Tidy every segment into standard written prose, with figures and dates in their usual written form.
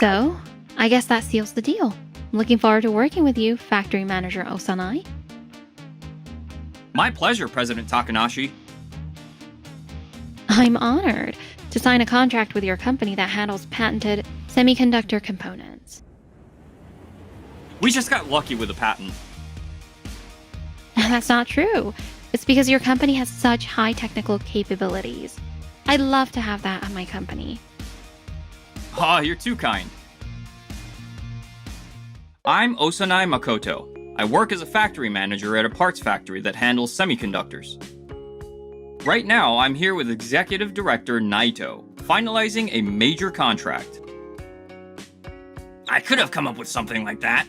So, I guess that seals the deal. I'm looking forward to working with you, Factory Manager Osanai. My pleasure, President Takanashi. I'm honored to sign a contract with your company that handles patented semiconductor components. We just got lucky with a patent. That's not true. It's because your company has such high technical capabilities. I'd love to have that at my company. Ah, you're too kind. I'm Osanai Makoto. I work as a factory manager at a parts factory that handles semiconductors. Right now, I'm here with Executive Director Naito, finalizing a major contract. I could have come up with something like that.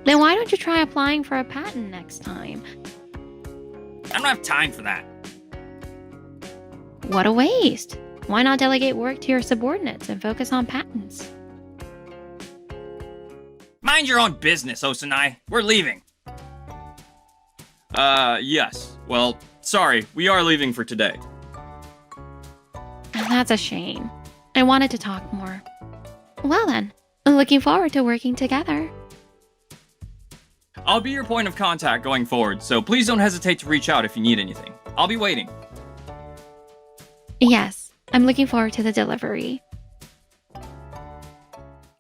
Then why don't you try applying for a patent next time? I don't have time for that. What a waste. Why not delegate work to your subordinates and focus on patents? Mind your own business, Osanai. We're leaving. Yes. Well, sorry, we are leaving for today. That's a shame. I wanted to talk more. Well then, looking forward to working together. I'll be your point of contact going forward, so please don't hesitate to reach out if you need anything. I'll be waiting. Yes, I'm looking forward to the delivery.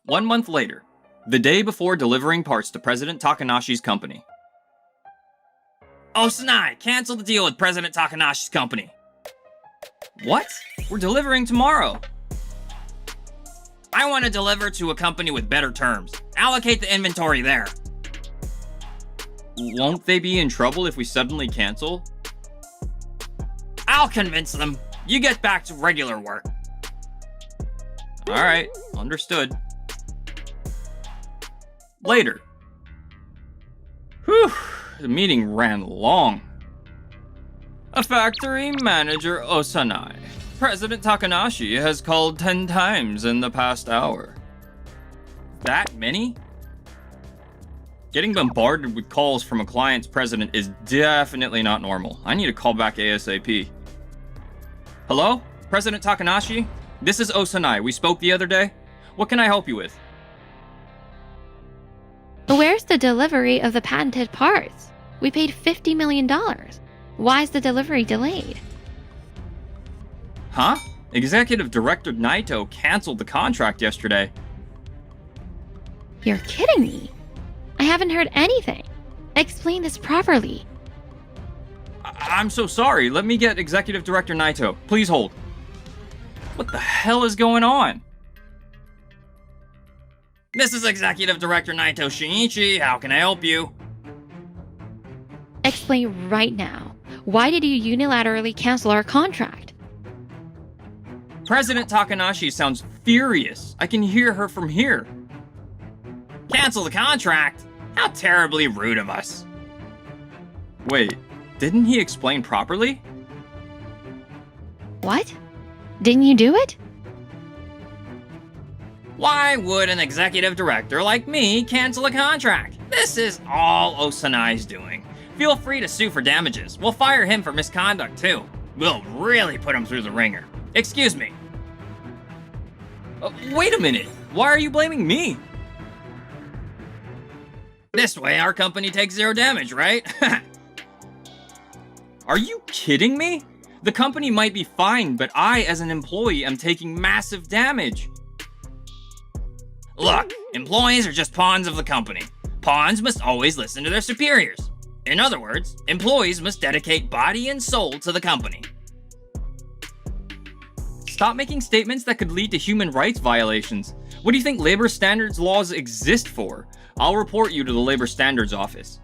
1 month later, the day before delivering parts to President Takanashi's company. Osanai, cancel the deal with President Takanashi's company. What? We're delivering tomorrow. I want to deliver to a company with better terms. Allocate the inventory there. Won't they be in trouble if we suddenly cancel? I'll convince them. You get back to regular work. Alright, understood. Later. Whew, the meeting ran long. A factory manager Osanai. President Takanashi has called 10 times in the past hour. That many? Getting bombarded with calls from a client's president is definitely not normal. I need to call back ASAP. Hello? President Takanashi? This is Osanai. We spoke the other day. What can I help you with? Where's the delivery of the patented parts? We paid $50 million. Why is the delivery delayed? Huh? Executive Director Naito canceled the contract yesterday. You're kidding me. I haven't heard anything. Explain this properly. I'm so sorry. Let me get Executive Director Naito. Please hold. What the hell is going on? This is Executive Director Naito Shinichi. How can I help you? Explain right now. Why did you unilaterally cancel our contract? President Takanashi sounds furious. I can hear her from here. Cancel the contract? How terribly rude of us. Wait, didn't he explain properly? What? Didn't you do it? Why would an executive director like me cancel a contract? This is all Osanai's doing. Feel free to sue for damages. We'll fire him for misconduct too. We'll really put him through the ringer. Excuse me. Wait a minute. Why are you blaming me? This way our company takes zero damage, right? Are you kidding me? The company might be fine, but I, as an employee, am taking massive damage. Look, employees are just pawns of the company. Pawns must always listen to their superiors. In other words, employees must dedicate body and soul to the company. Stop making statements that could lead to human rights violations. What do you think labor standards laws exist for? I'll report you to the Labor Standards Office.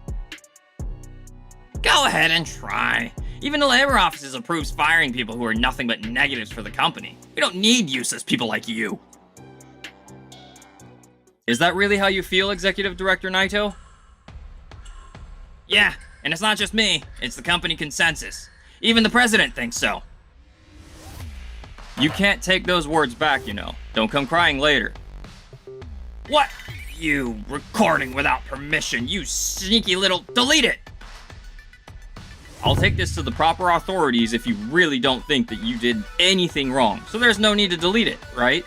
Go ahead and try. Even the labor office approves firing people who are nothing but negatives for the company. We don't need useless people like you. Is that really how you feel, Executive Director Naito? Yeah, and it's not just me, it's the company consensus. Even the president thinks so. You can't take those words back, you know. Don't come crying later. What? You recording without permission, you sneaky little... Delete it! I'll take this to the proper authorities if you really don't think that you did anything wrong. So there's no need to delete it, right?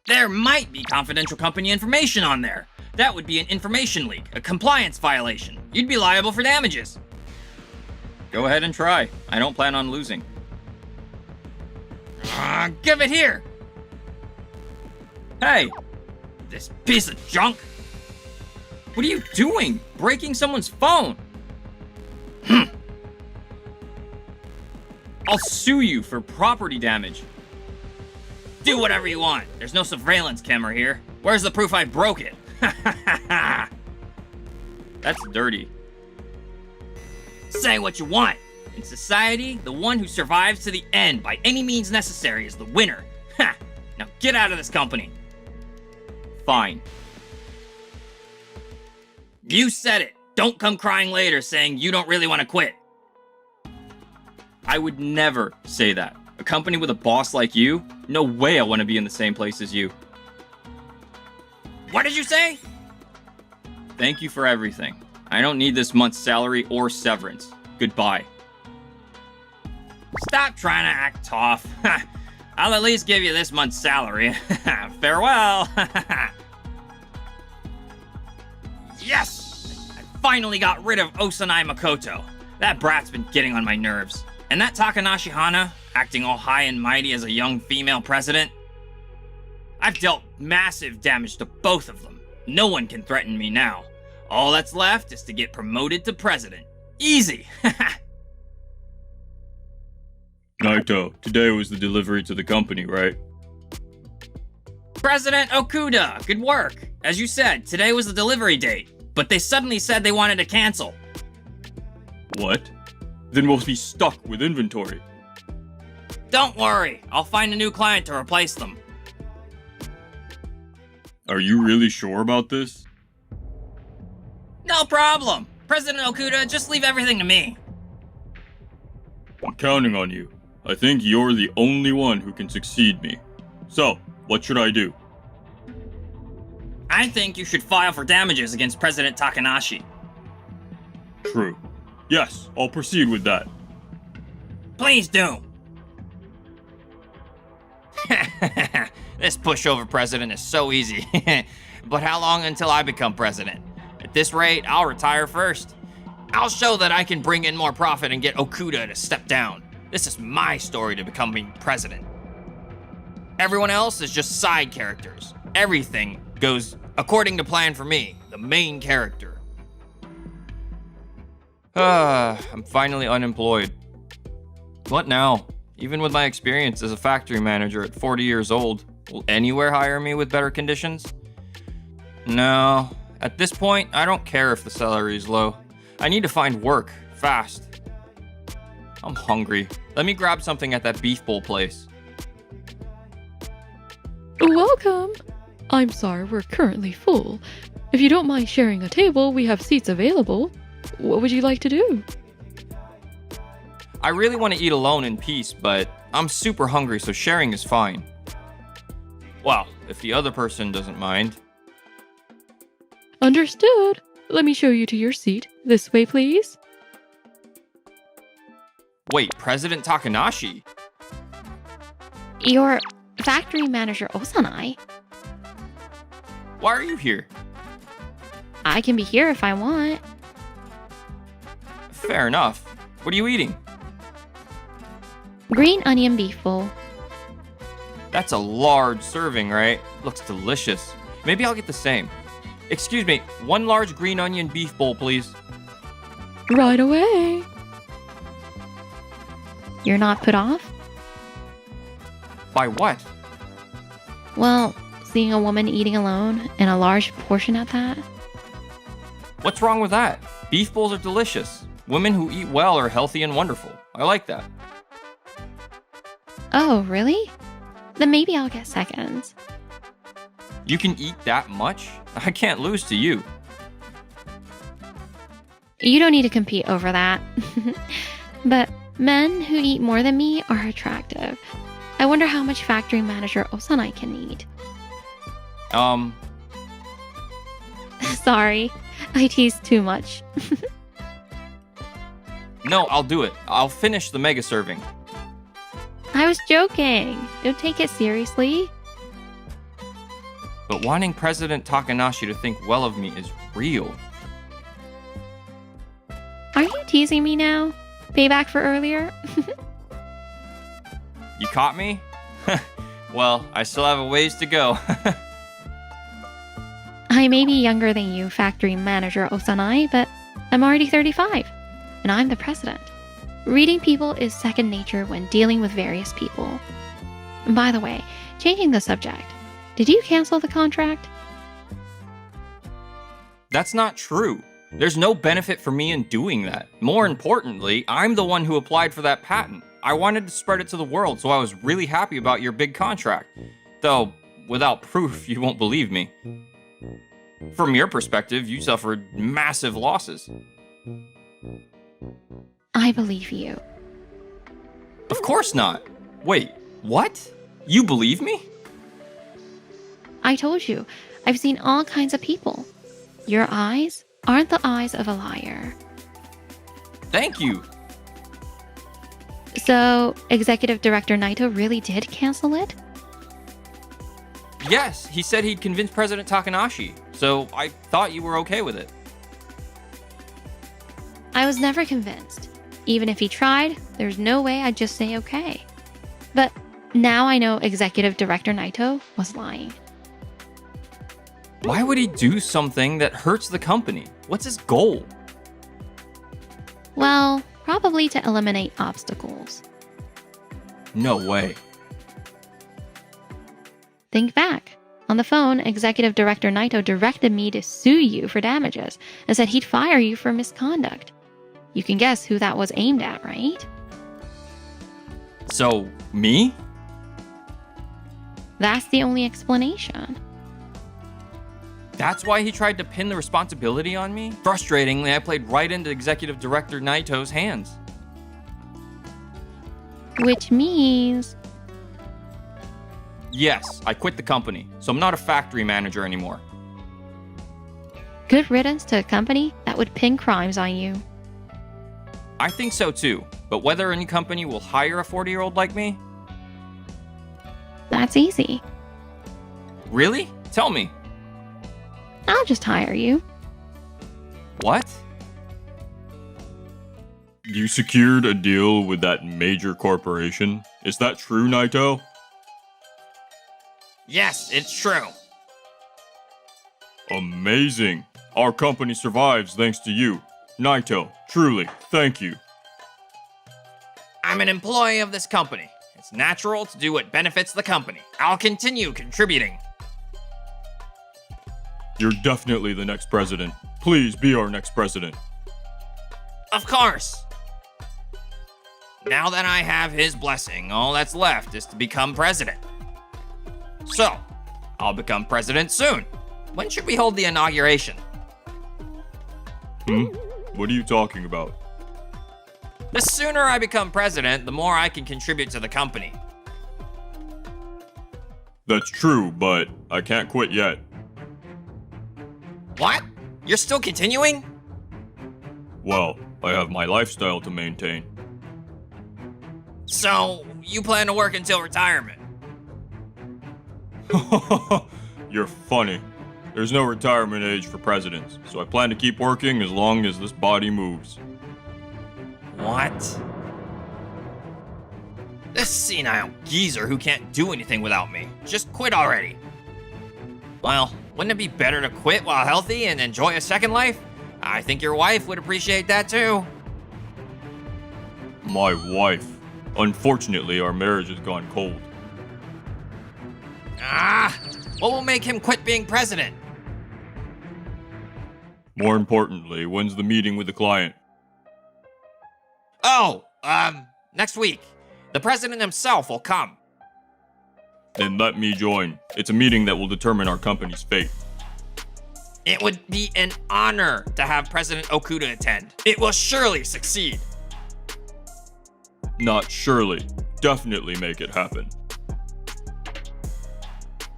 There might be confidential company information on there. That would be an information leak, a compliance violation. You'd be liable for damages. Go ahead and try. I don't plan on losing. Give it here! Hey! This piece of junk! What are you doing? Breaking someone's phone? I'll sue you for property damage. Do whatever you want. There's no surveillance camera here. Where's the proof I broke it? That's dirty. Say what you want. In society, the one who survives to the end by any means necessary is the winner. Ha! Now get out of this company. Fine. You said it. Don't come crying later saying you don't really want to quit. I would never say that. A company with a boss like you? No way I want to be in the same place as you. What did you say? Thank you for everything. I don't need this month's salary or severance. Goodbye. Stop trying to act tough. I'll at least give you this month's salary. Farewell. Yes! I finally got rid of Osanai Makoto. That brat's been getting on my nerves. And that Takanashi Hana, acting all high and mighty as a young female president. I've dealt massive damage to both of them. No one can threaten me now. All that's left is to get promoted to president. Easy! Naito, today was the delivery to the company, right? President Okuda, good work. As you said, today was the delivery date, but they suddenly said they wanted to cancel. What? Then we'll be stuck with inventory. Don't worry, I'll find a new client to replace them. Are you really sure about this? No problem. President Okuda, just leave everything to me. I'm counting on you. I think you're the only one who can succeed me. So, what should I do? I think you should file for damages against President Takanashi. True. Yes, I'll proceed with that. Please do. This pushover president is so easy. But how long until I become president? At this rate, I'll retire first. I'll show that I can bring in more profit and get Okuda to step down. This is my story to becoming president. Everyone else is just side characters. Everything goes according to plan for me, the main character. I'm finally unemployed. What now? Even with my experience as a factory manager at 40 years old, will anywhere hire me with better conditions? No. At this point, I don't care if the salary is low. I need to find work, fast. I'm hungry. Let me grab something at that beef bowl place. Welcome! I'm sorry, we're currently full. If you don't mind sharing a table, we have seats available. What would you like to do? I really want to eat alone in peace, but I'm super hungry, so sharing is fine. Well, if the other person doesn't mind. Understood. Let me show you to your seat. This way, please. Wait, President Takanashi? Your factory manager Osanai? Why are you here? I can be here if I want. Fair enough. What are you eating? Green onion beef bowl. That's a large serving, right? Looks delicious. Maybe I'll get the same. Excuse me, one large green onion beef bowl, please. Right away. You're not put off? By what? Well, seeing a woman eating alone, and a large portion at that? What's wrong with that? Beef bowls are delicious. Women who eat well are healthy and wonderful. I like that. Oh, really? Then maybe I'll get seconds. You can eat that much? I can't lose to you. You don't need to compete over that. But men who eat more than me are attractive. I wonder how much factory manager Osanai can eat. Sorry, I tease too much. No, I'll do it. I'll finish the mega serving. I was joking. Don't take it seriously. but wanting President Takanashi to think well of me is real. Are you teasing me now? Payback for earlier? You caught me? Well, I still have a ways to go. I may be younger than you, factory manager Osanai, but I'm already 35, and I'm the president. Reading people is second nature when dealing with various people. By the way, changing the subject, did you cancel the contract? That's not true. There's no benefit for me in doing that. More importantly, I'm the one who applied for that patent. I wanted to spread it to the world, so I was really happy about your big contract. Though, without proof, you won't believe me. From your perspective, you suffered massive losses. I believe you. Of course not. Wait, what? You believe me? I told you, I've seen all kinds of people. Your eyes aren't the eyes of a liar. Thank you. So, Executive Director Naito really did cancel it? Yes, he said he'd convince President Takanashi, so I thought you were okay with it. I was never convinced. Even if he tried, there's no way I'd just say okay. But now I know Executive Director Naito was lying. Why would he do something that hurts the company? What's his goal? Well, probably to eliminate obstacles. No way. Think back. On the phone, Executive Director Naito directed me to sue you for damages and said he'd fire you for misconduct. You can guess who that was aimed at, right? So, me? That's the only explanation. That's why he tried to pin the responsibility on me? Frustratingly, I played right into Executive Director Naito's hands. Which means... Yes, I quit the company, so I'm not a factory manager anymore. good riddance to a company that would pin crimes on you. I think so too, but whether any company will hire a 40-year-old like me? That's easy. Really? Tell me. I'll just hire you. What? You secured a deal with that major corporation? Is that true, Naito? Yes, it's true. Amazing. Our company survives thanks to you. Naito, truly, thank you. I'm an employee of this company. It's natural to do what benefits the company. I'll continue contributing. You're definitely the next president. Please be our next president. Of course. Now that I have his blessing, all that's left is to become president. So, I'll become president soon. When should we hold the inauguration? What are you talking about? The sooner I become president, the more I can contribute to the company. That's true, but I can't quit yet. What? You're still continuing? Well, I have my lifestyle to maintain. So, you plan to work until retirement? You're funny. There's no retirement age for presidents, so I plan to keep working as long as this body moves. What? This senile geezer who can't do anything without me. Just quit already. Well, wouldn't it be better to quit while healthy and enjoy a second life? I think your wife would appreciate that too. My wife. Unfortunately, our marriage has gone cold. What will make him quit being president? More importantly, when's the meeting with the client? Oh, next week. The president himself will come. Then let me join. It's a meeting that will determine our company's fate. It would be an honor to have President Okuda attend. It will surely succeed. Not surely. Definitely make it happen.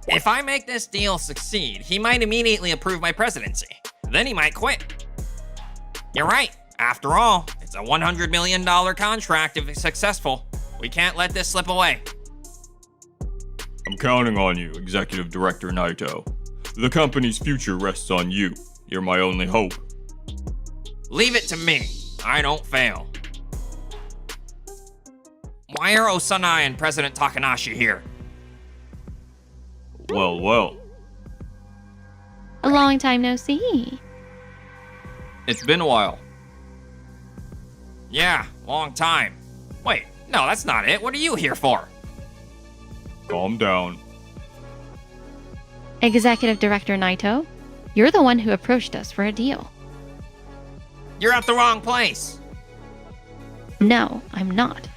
If I make this deal succeed, he might immediately approve my presidency. Then he might quit. You're right. After all, it's a $100 million contract if it's successful. We can't let this slip away. I'm counting on you, Executive Director Naito. The company's future rests on you. You're my only hope. Leave it to me. I don't fail. Why are Osanai and President Takanashi here? Well, well. A long time no see. It's been a while. Yeah, long time. Wait, no, that's not it. What are you here for? Calm down. Executive Director Naito, you're the one who approached us for a deal. You're at the wrong place. No, I'm not.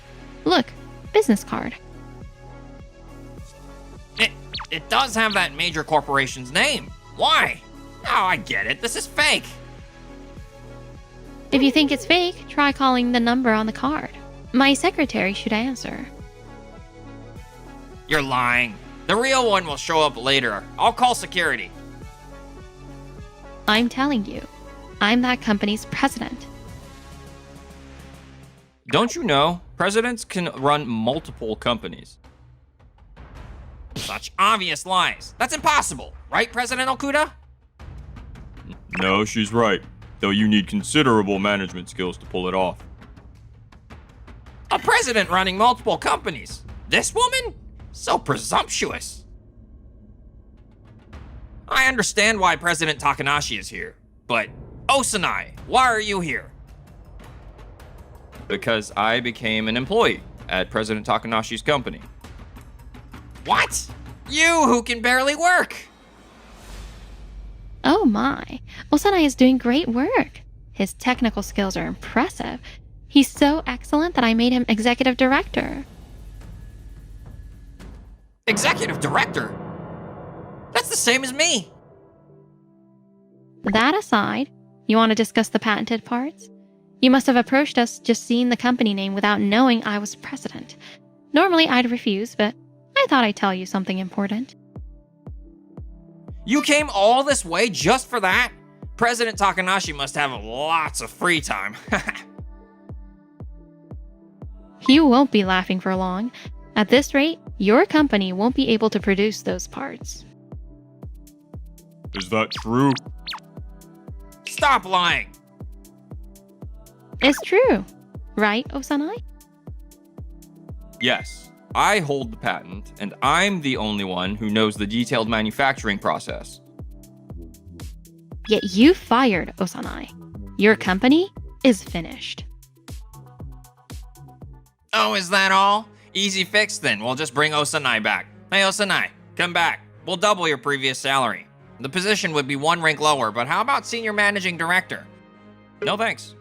Look, business card. It does have that major corporation's name. Why? Oh, I get it. This is fake. If you think it's fake, try calling the number on the card. My secretary should answer. You're lying. The real one will show up later. I'll call security. I'm telling you, I'm that company's president. Don't you know, presidents can run multiple companies? Such obvious lies. That's impossible, right, President Okuda? No, she's right. Though you need considerable management skills to pull it off. A president running multiple companies. This woman? So presumptuous. I understand why President Takanashi is here, but Osanai, why are you here? Because I became an employee at President Takanashi's company. What? You who can barely work. Oh my, Osanai is doing great work. His technical skills are impressive. He's so excellent that I made him executive director. Executive director? That's the same as me. That aside, you want to discuss the patented parts? You must have approached us just seeing the company name without knowing I was president. Normally I'd refuse, but I thought I'd tell you something important. You came all this way just for that? President Takanashi must have lots of free time. You won't be laughing for long. At this rate, your company won't be able to produce those parts. Is that true? Stop lying. It's true. Right, Osanai? Yes, I hold the patent, and I'm the only one who knows the detailed manufacturing process. Yet you fired Osanai. Your company is finished. Oh, is that all? Easy fix then. We'll just bring Osanai back. Hey, Osanai, come back. We'll double your previous salary. The position would be one rank lower, but how about senior managing director? No thanks.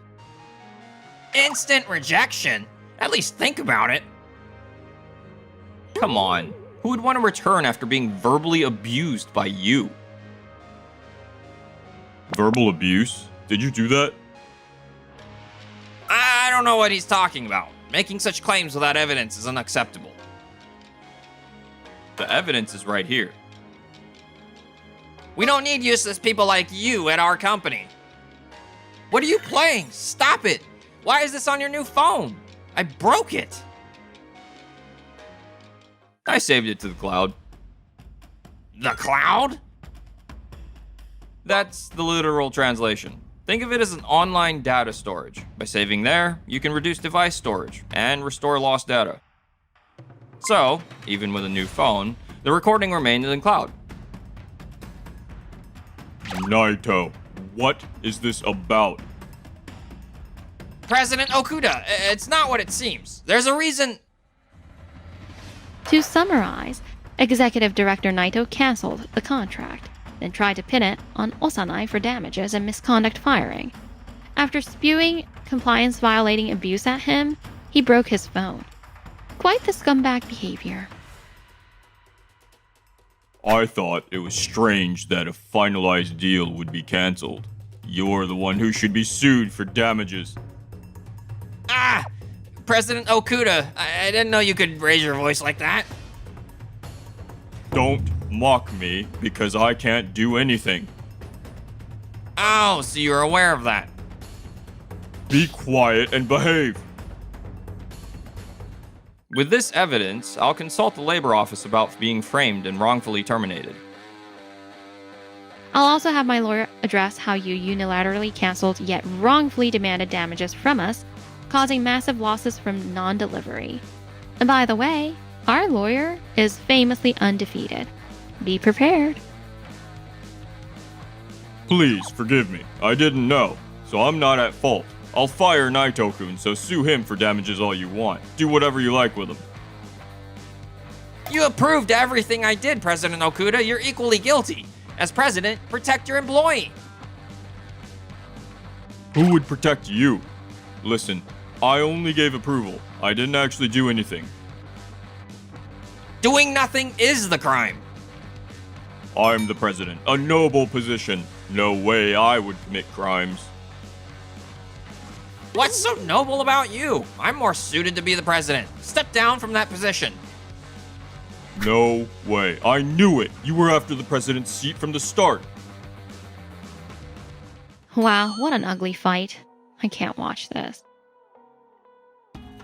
Instant rejection? At least think about it. Come on. Who would want to return after being verbally abused by you? Verbal abuse? Did you do that? I don't know what he's talking about. Making such claims without evidence is unacceptable. The evidence is right here. We don't need useless people like you at our company. What are you playing? Stop it. Why is this on your new phone? I broke it. I saved it to the cloud. The cloud? That's the literal translation. Think of it as an online data storage. By saving there, you can reduce device storage and restore lost data. So, even with a new phone, the recording remained in the cloud. Naito, what is this about? President Okuda, it's not what it seems. There's a reason. To summarize, Executive Director Naito canceled the contract, then tried to pin it on Osanai for damages and misconduct firing. After spewing compliance-violating abuse at him, he broke his phone. Quite the scumbag behavior. I thought it was strange that a finalized deal would be cancelled. You're the one who should be sued for damages. Ah! President Okuda, I didn't know you could raise your voice like that. Don't mock me, because I can't do anything. Oh, so you're aware of that. Be quiet and behave. With this evidence, I'll consult the labor office about being framed and wrongfully terminated. I'll also have my lawyer address how you unilaterally canceled yet wrongfully demanded damages from us, causing massive losses from non-delivery. And by the way, our lawyer is famously undefeated. Be prepared. Please forgive me. I didn't know, so I'm not at fault. I'll fire Naito-kun, so sue him for damages all you want. Do whatever you like with him. You approved everything I did, President Okuda. You're equally guilty. As president, protect your employee. Who would protect you? Listen, I only gave approval. I didn't actually do anything. Doing nothing is the crime. I'm the president, a noble position. No way I would commit crimes. What's so noble about you? I'm more suited to be the president. Step down from that position. No way. I knew it. You were after the president's seat from the start. Wow, what an ugly fight. I can't watch this.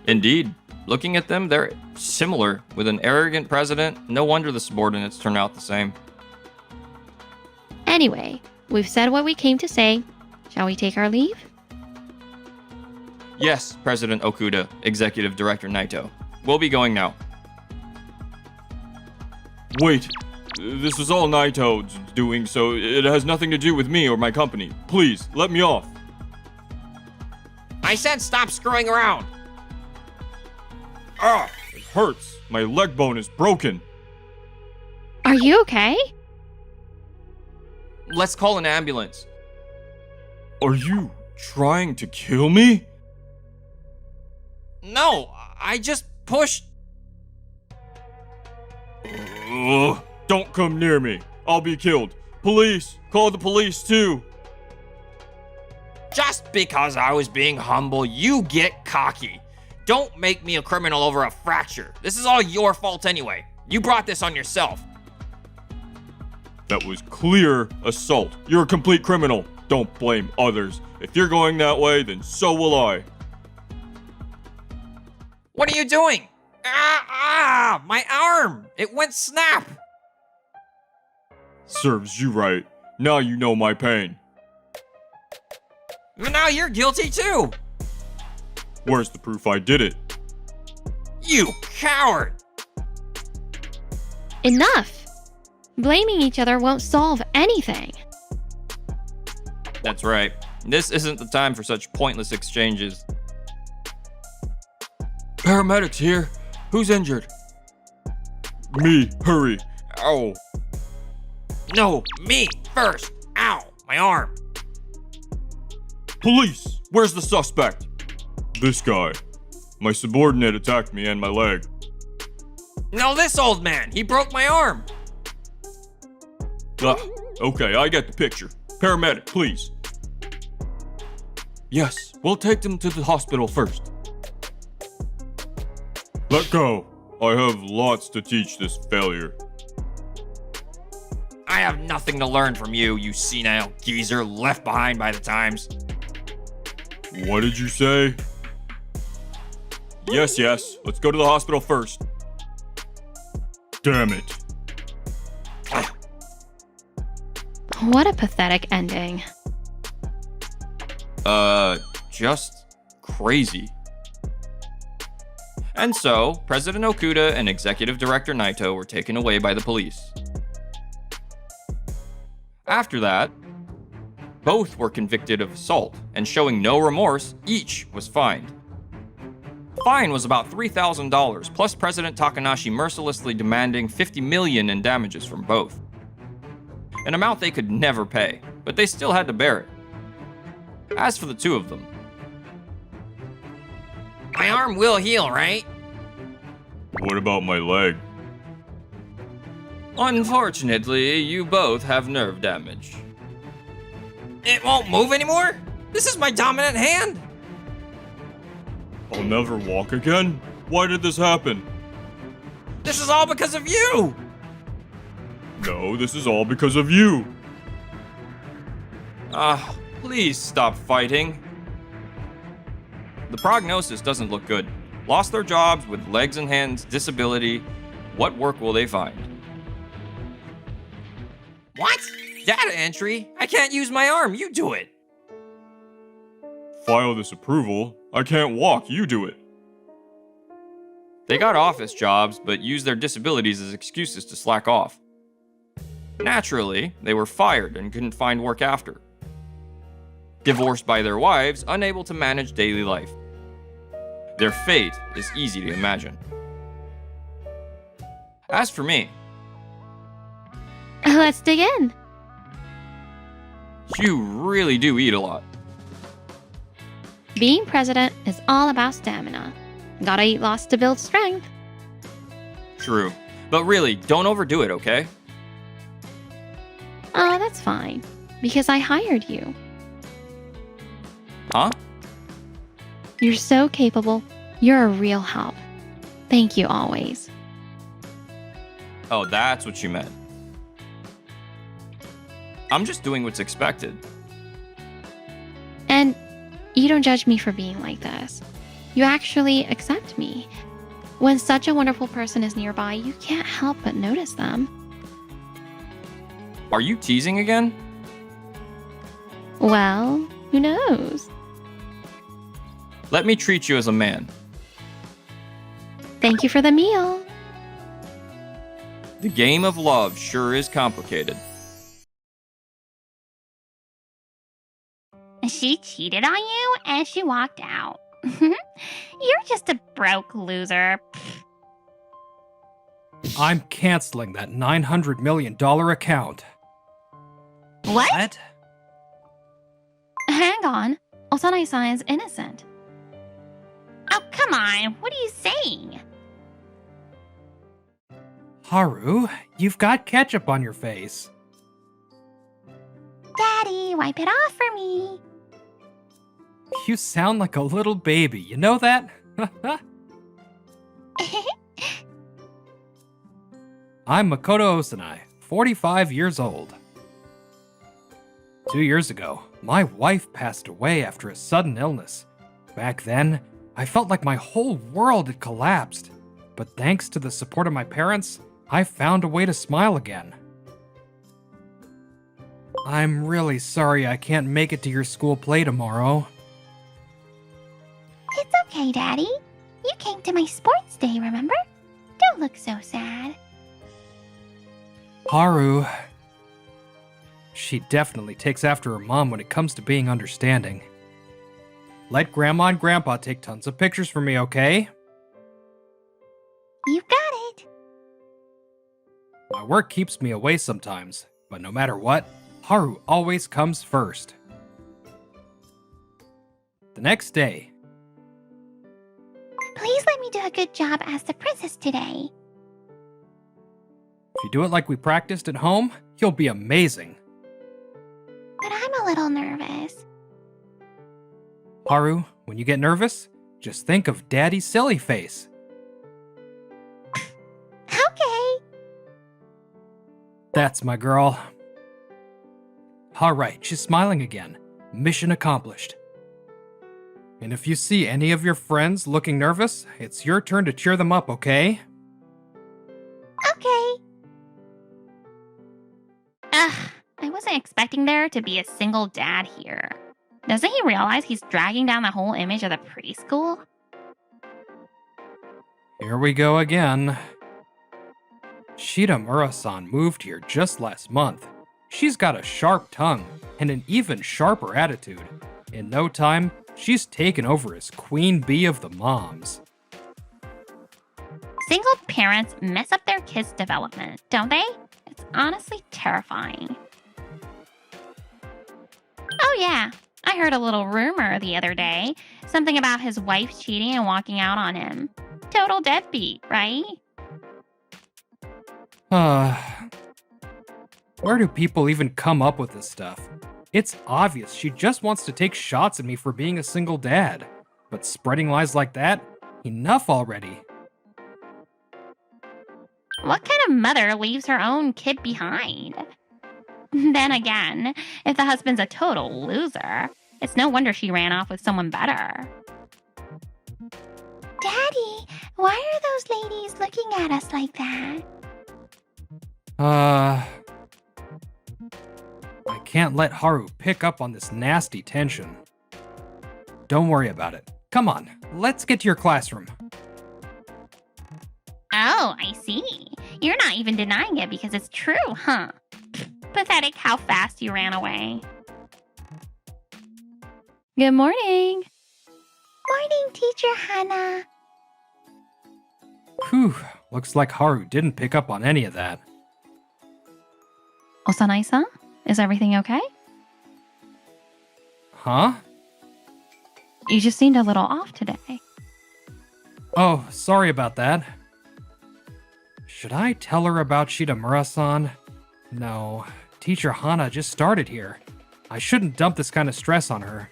Indeed. Looking at them, they're similar. With an arrogant president, no wonder the subordinates turn out the same. Anyway, we've said what we came to say. Shall we take our leave? Yes, President Okuda, Executive Director Naito. We'll be going now. Wait, this is all Naito's doing, so it has nothing to do with me or my company. Please, let me off. I said stop screwing around. Ah, it hurts. My leg bone is broken. Are you okay? Let's call an ambulance. Are you trying to kill me? No, I just pushed. Ugh, don't come near me. I'll be killed. Police! Call the police too! Just because I was being humble, you get cocky. Don't make me a criminal over a fracture. This is all your fault anyway. You brought this on yourself. That was clear assault. You're a complete criminal. Don't blame others. If you're going that way, then so will I. What are you doing? My arm! It went snap! Serves you right. Now you know my pain. Now you're guilty too! Where's the proof I did it? You coward! Enough! Blaming each other won't solve anything. That's right. This isn't the time for such pointless exchanges. Paramedics here. Who's injured? Me, hurry. Ow. No, me first! Ow! My arm! Police! Where's the suspect? This guy. My subordinate attacked me and my leg. No, this old man! He broke my arm! Ah, okay, I get the picture. Paramedic, please. Yes, we'll take them to the hospital first. Let go. I have lots to teach this failure. I have nothing to learn from you, you senile geezer left behind by the times. What did you say? Yes, let's go to the hospital first. Damn it. What a pathetic ending. Just crazy. And so, President Okuda and Executive Director Naito were taken away by the police. After that, both were convicted of assault, and showing no remorse, each was fined. The fine was about $3,000, plus President Takanashi mercilessly demanding $50 million in damages from both. An amount they could never pay, but they still had to bear it. As for the two of them, My arm will heal, right? What about my leg? unfortunately, you both have nerve damage. It won't move anymore? This is my dominant hand! I'll never walk again? Why did this happen? This is all because of you! No, this is all because of you. Please stop fighting. The prognosis doesn't look good. Lost their jobs with legs and hands, disability. What work will they find? What? Data entry? I can't use my arm. You do it. File this approval. I can't walk, you do it. They got office jobs, but used their disabilities as excuses to slack off. Naturally, they were fired and couldn't find work after. Divorced by their wives, unable to manage daily life. Their fate is easy to imagine. As for me, Let's dig in. you really do eat a lot. Being president is all about stamina. Gotta eat lots to build strength. True. But really, don't overdo it, okay? Oh, that's fine. Because I hired you. Huh? You're so capable. You're a real help. Thank you always. Oh, that's what you meant. I'm just doing what's expected. And you don't judge me for being like this. You actually accept me. When such a wonderful person is nearby, you can't help but notice them. Are you teasing again? Well, who knows? Let me treat you as a man. Thank you for the meal. The game of love sure is complicated. She cheated on you and she walked out. You're just a broke loser. I'm canceling that $900 million account. What? Hang on. Osanai-san is innocent. Oh, come on. What are you saying? Haru, you've got ketchup on your face. Daddy, wipe it off for me. You sound like a little baby, you know that? I'm Makoto Osanai, 45 years old. 2 years ago, my wife passed away after a sudden illness. Back then, I felt like my whole world had collapsed. But thanks to the support of my parents, I found a way to smile again. I'm really sorry I can't make it to your school play tomorrow. It's okay, Daddy. You came to my sports day, remember? Don't look so sad. Haru. She definitely takes after her mom when it comes to being understanding. Let Grandma and Grandpa take tons of pictures for me, okay? You got it. My work keeps me away sometimes, but no matter what, Haru always comes first. The next day, Please let me do a good job as the princess today. if you do it like we practiced at home, you'll be amazing. But I'm a little nervous. Haru, when you get nervous, just think of Daddy's silly face. Okay. That's my girl. Alright, she's smiling again. Mission accomplished. And if you see any of your friends looking nervous, it's your turn to cheer them up, okay? Okay. Ugh, I wasn't expecting there to be a single dad here. Doesn't he realize he's dragging down the whole image of the preschool? Here we go again. Shitamura-san moved here just last month. She's got a sharp tongue and an even sharper attitude. In no time, she's taken over as queen bee of the moms. Single parents mess up their kids' development, don't they? It's honestly terrifying. Oh yeah, I heard a little rumor the other day. Something about his wife cheating and walking out on him. Total deadbeat, right? Where do people even come up with this stuff? It's obvious she just wants to take shots at me for being a single dad. But spreading lies like that? Enough already. What kind of mother leaves her own kid behind? Then again, if the husband's a total loser, it's no wonder she ran off with someone better. Daddy, why are those ladies looking at us like that? can't let Haru pick up on this nasty tension. Don't worry about it. Come on, let's get to your classroom. Oh, I see. You're not even denying it because it's true, huh? Pathetic how fast you ran away. Good morning. Morning, Teacher Hana. Whew, looks like Haru didn't pick up on any of that. Osanai-san, is everything okay? Huh? You just seemed a little off today. Oh, sorry about that. Should I tell her about Shitamura-san? No, Teacher Hana just started here. I shouldn't dump this kind of stress on her.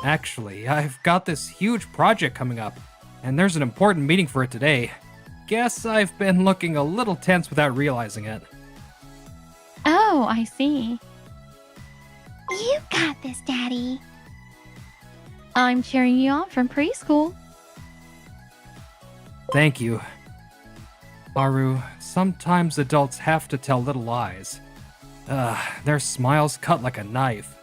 Actually, I've got this huge project coming up, and there's an important meeting for it today. Guess I've been looking a little tense without realizing it. Oh, I see. You got this, Daddy. I'm cheering you on from preschool. Thank you. Haru, sometimes adults have to tell little lies. Their smiles cut like a knife.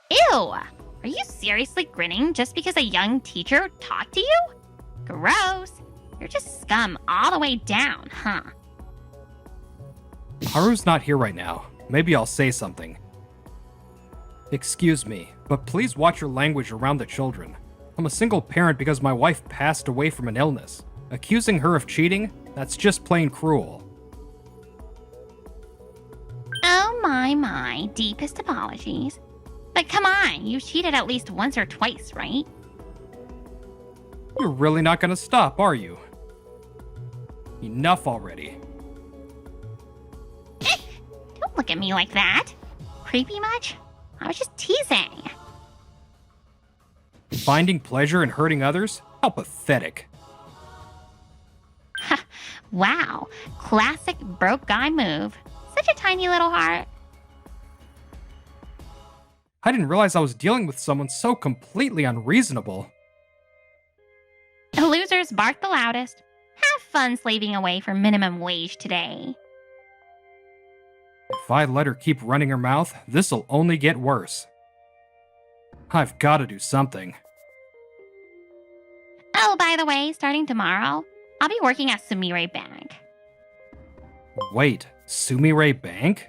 Ew! Are you seriously grinning just because a young teacher talked to you? Gross. You're just scum all the way down, huh? Haru's not here right now. Maybe I'll say something. Excuse me, but please watch your language around the children. I'm a single parent because my wife passed away from an illness. Accusing her of cheating? That's just plain cruel. Oh my, deepest apologies. But come on, you cheated at least once or twice, right? You're really not gonna stop, are you? Enough already. Don't look at me like that. Creepy much? I was just teasing. Finding pleasure in hurting others? How pathetic. Wow, classic broke guy move. Such a tiny little heart. I didn't realize I was dealing with someone so completely unreasonable. Losers bark the loudest. Have fun slaving away for minimum wage today. If I let her keep running her mouth, this'll only get worse. I've gotta do something. Oh, by the way, starting tomorrow, I'll be working at Sumire Bank. Wait, Sumire Bank?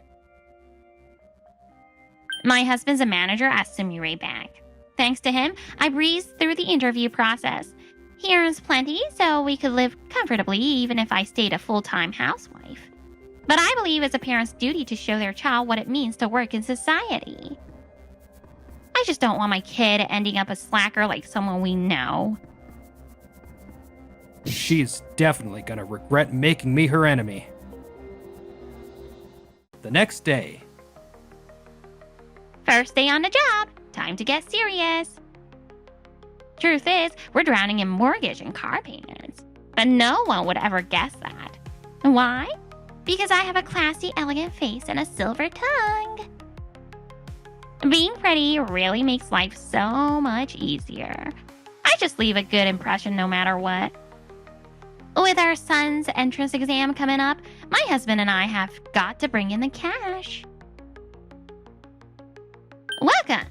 My husband's a manager at Sumire Bank. Thanks to him, I breezed through the interview process. He earns plenty, so we could live comfortably even if I stayed a full-time housewife. But I believe it's a parent's duty to show their child what it means to work in society. I just don't want my kid ending up a slacker like someone we know. She's definitely gonna regret making me her enemy. The next day. First day on the job, time to get serious. Truth is, we're drowning in mortgage and car payments. But no one would ever guess that. Why? Because I have a classy, elegant face and a silver tongue. Being pretty really makes life so much easier. I just leave a good impression no matter what. With our son's entrance exam coming up, my husband and I have got to bring in the cash. Welcome.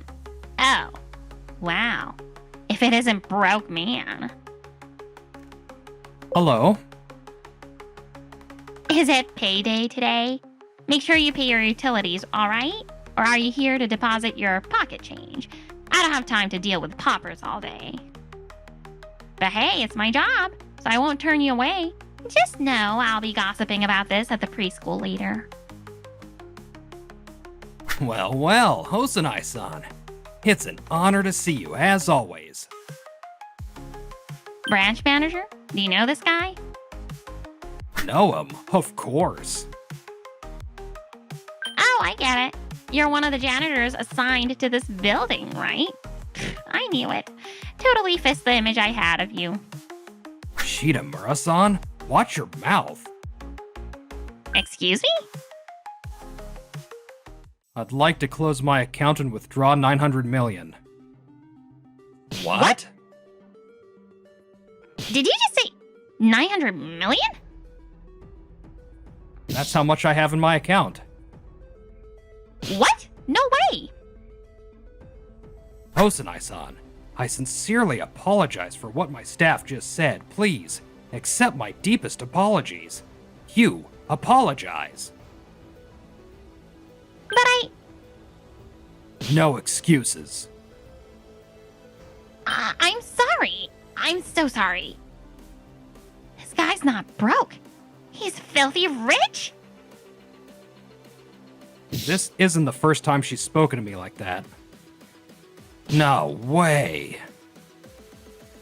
Oh, wow. If it isn't broke man. Hello? Is it payday today? Make sure you pay your utilities, all right? Or are you here to deposit your pocket change? I don't have time to deal with paupers all day. But hey, it's my job, so I won't turn you away. Just know I'll be gossiping about this at the preschool later. Well, Hosanai-san. It's an honor to see you, as always. Branch manager? Do you know this guy? Know him, of course. Oh, I get it. You're one of the janitors assigned to this building, right? I knew it. Totally fits the image I had of you. Shitamura-san, watch your mouth. Excuse me? I'd like to close my account and withdraw 900 million. What? Did you just say 900 million? That's how much I have in my account. What? No way! Osanai-san, I sincerely apologize for what my staff just said. Please, accept my deepest apologies. You apologize. But No excuses. I'm sorry. I'm so sorry. This guy's not broke. He's filthy rich. This isn't the first time she's spoken to me like that. No way.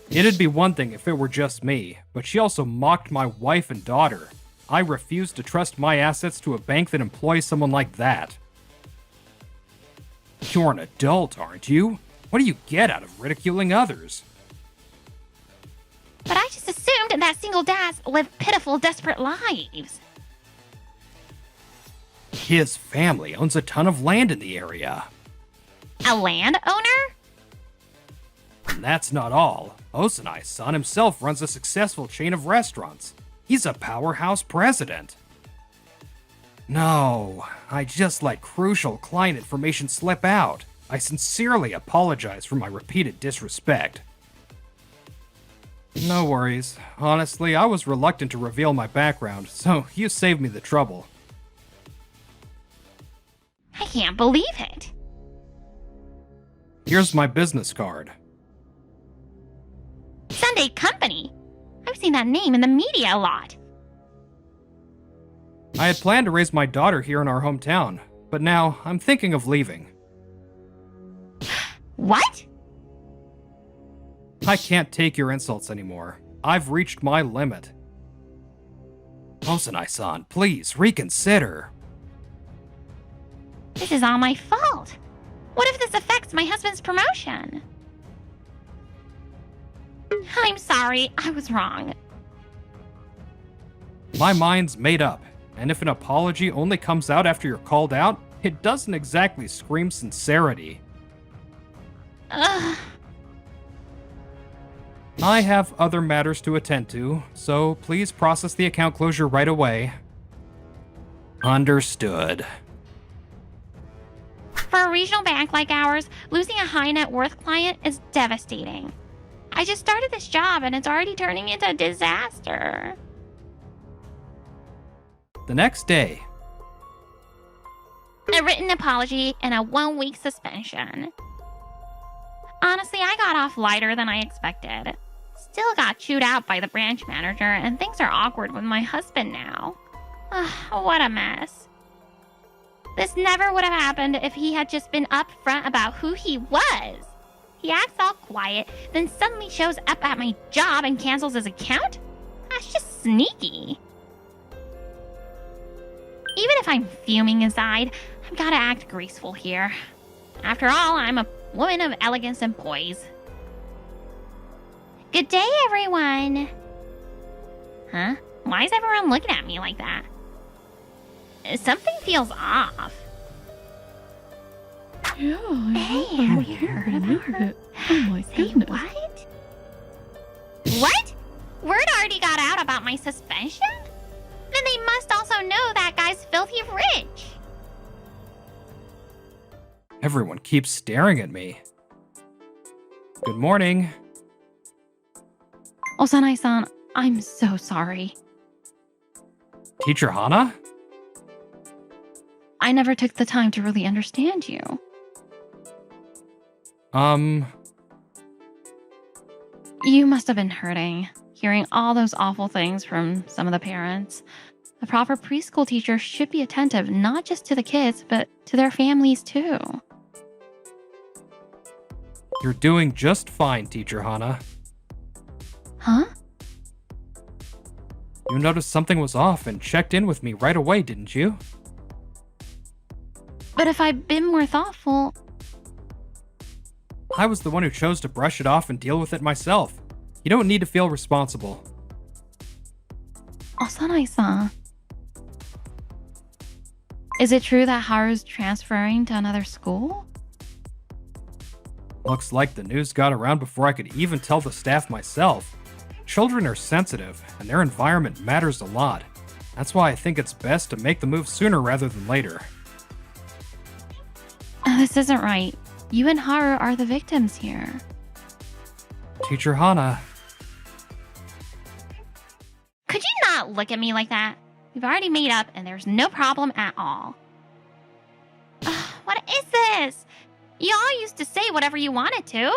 It'd be one thing if it were just me, but she also mocked my wife and daughter. I refuse to trust my assets to a bank that employs someone like that. You're an adult, aren't you? What do you get out of ridiculing others? But I just assumed that single dads live pitiful, desperate lives. His family owns a ton of land in the area. A landowner? And that's not all. Osanai's son himself runs a successful chain of restaurants. He's a powerhouse president. No, I just let crucial client information slip out. I sincerely apologize for my repeated disrespect. No worries. Honestly, I was reluctant to reveal my background, so you saved me the trouble. I can't believe it. Here's my business card. Sunday Company. I've seen that name in the media a lot. I had planned to raise my daughter here in our hometown, but now I'm thinking of leaving. What? I can't take your insults anymore. I've reached my limit. Osanai-san, please reconsider. This is all my fault. What if this affects my husband's promotion? I'm sorry, I was wrong. My mind's made up, and if an apology only comes out after you're called out, it doesn't exactly scream sincerity. Ugh. I have other matters to attend to, so please process the account closure right away. Understood. For a regional bank like ours, losing a high net worth client is devastating. I just started this job and it's already turning into a disaster. The next day, A written apology and a 1-week suspension. Honestly, I got off lighter than I expected. Still got chewed out by the branch manager, and things are awkward with my husband now. What a mess. This never would have happened if he had just been upfront about who he was. He acts all quiet, then suddenly shows up at my job and cancels his account? That's just sneaky. Even if I'm fuming inside, I've got to act graceful here. After all, I'm a woman of elegance and poise. Good day, everyone. Huh? Why is everyone looking at me like that? Something feels off. Yeah, Hey, I have you heard about her? Oh my Say goodness. what? What? Word already got out about my suspension? Then they must also know that guy's filthy rich. everyone keeps staring at me. Good morning. Osanai-san, I'm so sorry. Teacher Hana? I never took the time to really understand you. You must have been hurting, hearing all those awful things from some of the parents. A proper preschool teacher should be attentive not just to the kids, but to their families too. You're doing just fine, Teacher Hana. Huh? You noticed something was off and checked in with me right away, didn't you? But if I'd been more thoughtful... I was the one who chose to brush it off and deal with it myself. You don't need to feel responsible. Osanai-san. Is it true that Haru's transferring to another school? Looks like the news got around before I could even tell the staff myself. Children are sensitive, and their environment matters a lot. That's why I think it's best to make the move sooner rather than later. This isn't right. You and Haru are the victims here. Teacher Hana, Could you not look at me like that? We've already made up and there's no problem at all. Ugh, what is this? You all used to say whatever you wanted to.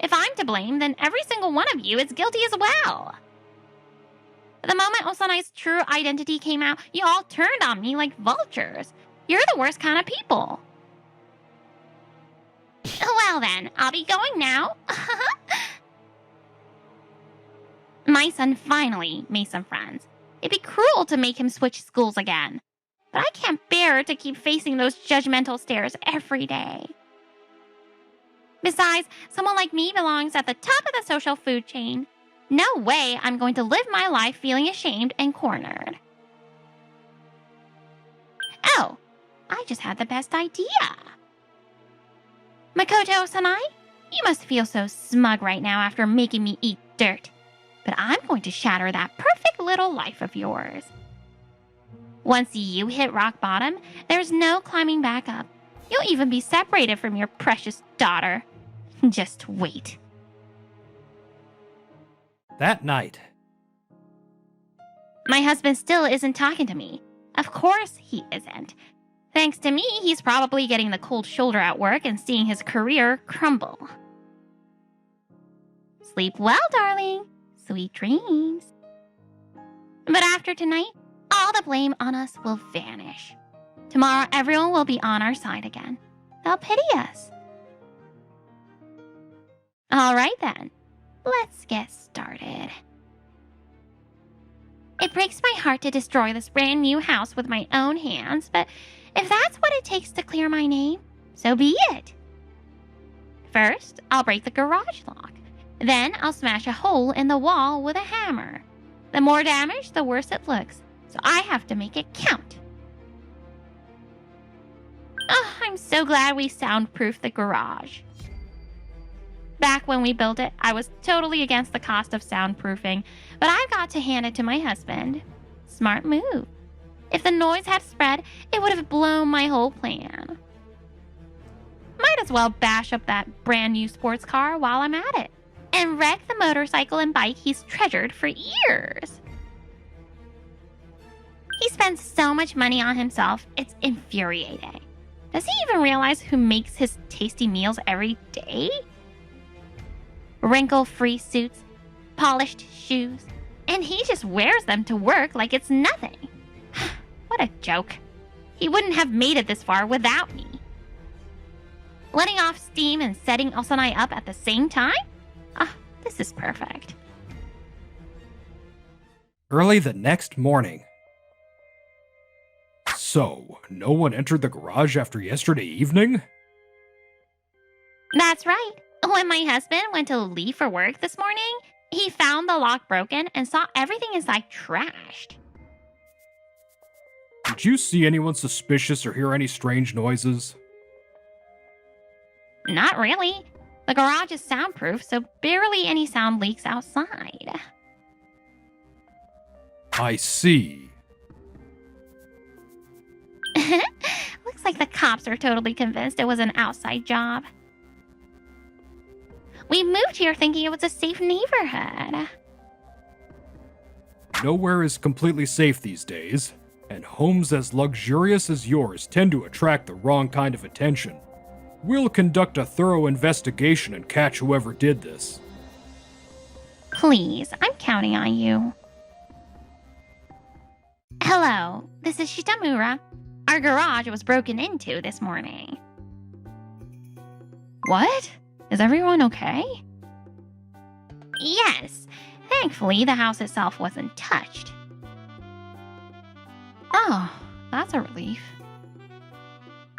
If I'm to blame, then every single one of you is guilty as well. The moment Osanai's true identity came out, you all turned on me like vultures. You're the worst kind of people. Well then, I'll be going now. My son finally made some friends. It'd be cruel to make him switch schools again. But I can't bear to keep facing those judgmental stares every day. Besides, someone like me belongs at the top of the social food chain. No way I'm going to live my life feeling ashamed and cornered. Oh, I just had the best idea. Makoto Osanai, you must feel so smug right now after making me eat dirt. But I'm going to shatter that perfect little life of yours. Once you hit rock bottom, there's no climbing back up. You'll even be separated from your precious daughter. Just wait. that night. My husband still isn't talking to me. Of course he isn't. Thanks to me, he's probably getting the cold shoulder at work and seeing his career crumble. Sleep well, darling. Sweet dreams. But after tonight, all the blame on us will vanish. Tomorrow, everyone will be on our side again. They'll pity us. All right then, let's get started. It breaks my heart to destroy this brand new house with my own hands, but if that's what it takes to clear my name, so be it. First, I'll break the garage lock. Then I'll smash a hole in the wall with a hammer. The more damage, the worse it looks, so I have to make it count. Oh, I'm so glad we soundproofed the garage. Back when we built it, I was totally against the cost of soundproofing, but I got to hand it to my husband. Smart move. If the noise had spread, it would have blown my whole plan. Might as well bash up that brand new sports car while I'm at it, and wreck the motorcycle and bike he's treasured for years. He spends so much money on himself, it's infuriating. Does he even realize who makes his tasty meals every day? Wrinkle-free suits, polished shoes, and he just wears them to work like it's nothing. What a joke. He wouldn't have made it this far without me. Letting off steam and setting Osanai up at the same time? This is perfect. Early the next morning. So, no one entered the garage after yesterday evening? That's right. When my husband went to leave for work this morning, he found the lock broken and saw everything inside trashed. Did you see anyone suspicious or hear any strange noises? Not really. The garage is soundproof, so barely any sound leaks outside. I see. Looks like the cops are totally convinced it was an outside job. We moved here thinking it was a safe neighborhood. Nowhere is completely safe these days, and homes as luxurious as yours tend to attract the wrong kind of attention. We'll conduct a thorough investigation and catch whoever did this. Please, I'm counting on you. Hello, this is Shitamura. Our garage was broken into this morning. What? Is everyone okay? Yes, thankfully the house itself wasn't touched. Oh, that's a relief.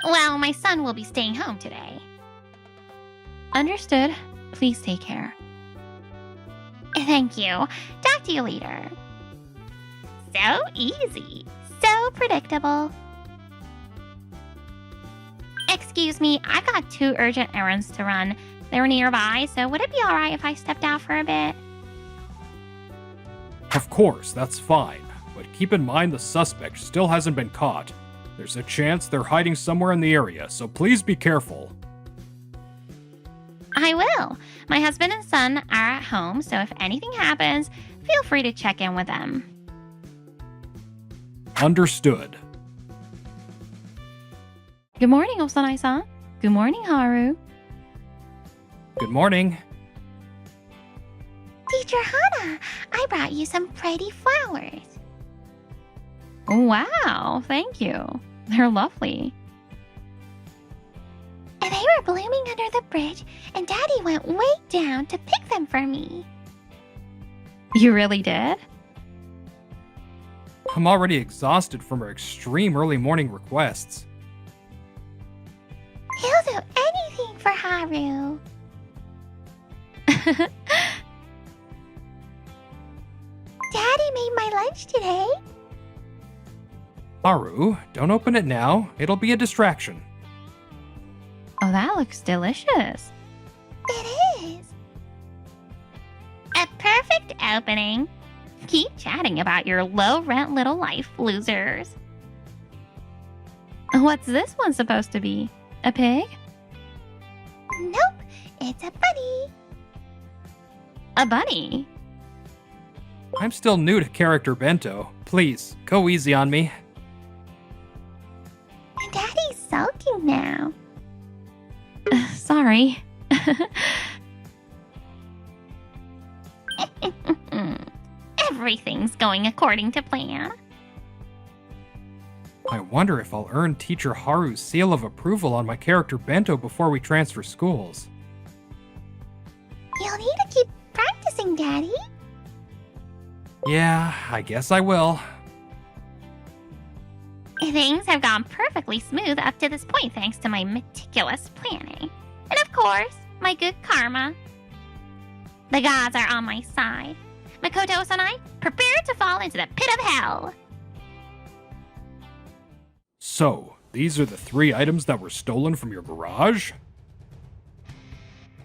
Well, my son will be staying home today. Understood. Please take care. Thank you. Talk to you later. So easy. So predictable. Excuse me, I've got 2 urgent errands to run. They're nearby, so would it be alright if I stepped out for a bit? Of course, that's fine. but keep in mind the suspect still hasn't been caught. There's a chance they're hiding somewhere in the area, so please be careful. I will. My husband and son are at home, so if anything happens, feel free to check in with them. Understood. Good morning, Osanai-san. Good morning, Haru. Good morning. Teacher Hana, I brought you some pretty flowers. Wow, thank you. They're lovely. And they were blooming under the bridge, and Daddy went way down to pick them for me. You really did? I'm already exhausted from her extreme early morning requests. He'll do anything for Haru. Daddy made my lunch today. Haru, don't open it now. It'll be a distraction. Oh, that looks delicious. It is. A perfect opening. Keep chatting about your low-rent little life, losers. What's this one supposed to be? A pig? Nope, it's a bunny. A bunny? I'm still new to character bento. Please, go easy on me. Daddy's sulking now. Sorry. Everything's going according to plan. I wonder if I'll earn Teacher Haru's seal of approval on my character bento before we transfer schools. You'll need to keep practicing, Daddy. Yeah, I guess I will. Things have gone perfectly smooth up to this point thanks to my meticulous planning. And of course, my good karma. The gods are on my side. Makoto-sanai, prepare to fall into the pit of hell. So, these are the 3 items that were stolen from your garage?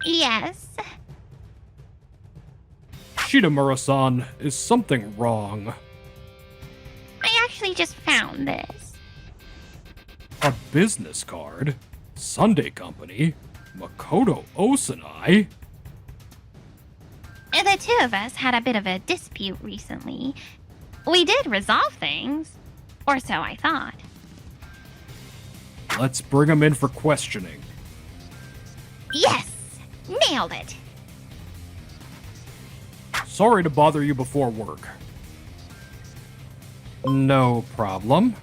Yes. Shitamura-san, is something wrong? I actually just found this. A business card? Sunday Company? Makoto Osanai? The two of us had a bit of a dispute recently. We did resolve things. Or so I thought. Let's bring him in for questioning. Yes! Nailed it! Sorry to bother you before work. No problem.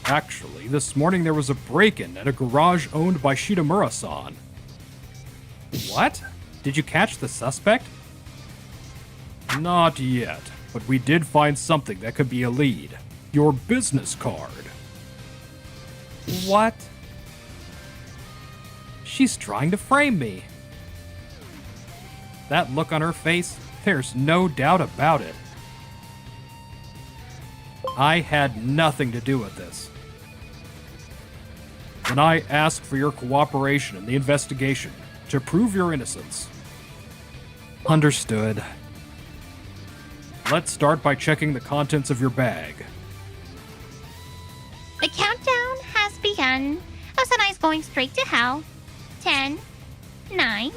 Actually, this morning there was a break-in at a garage owned by Shitamura-san. What? Did you catch the suspect? Not yet, but we did find something that could be a lead. Your business card. What? She's trying to frame me. That look on her face, there's no doubt about it. I had nothing to do with this. Then I ask for your cooperation in the investigation to prove your innocence. Understood. Let's start by checking the contents of your bag. The countdown has begun. Osanai's going straight to hell. 10, 9,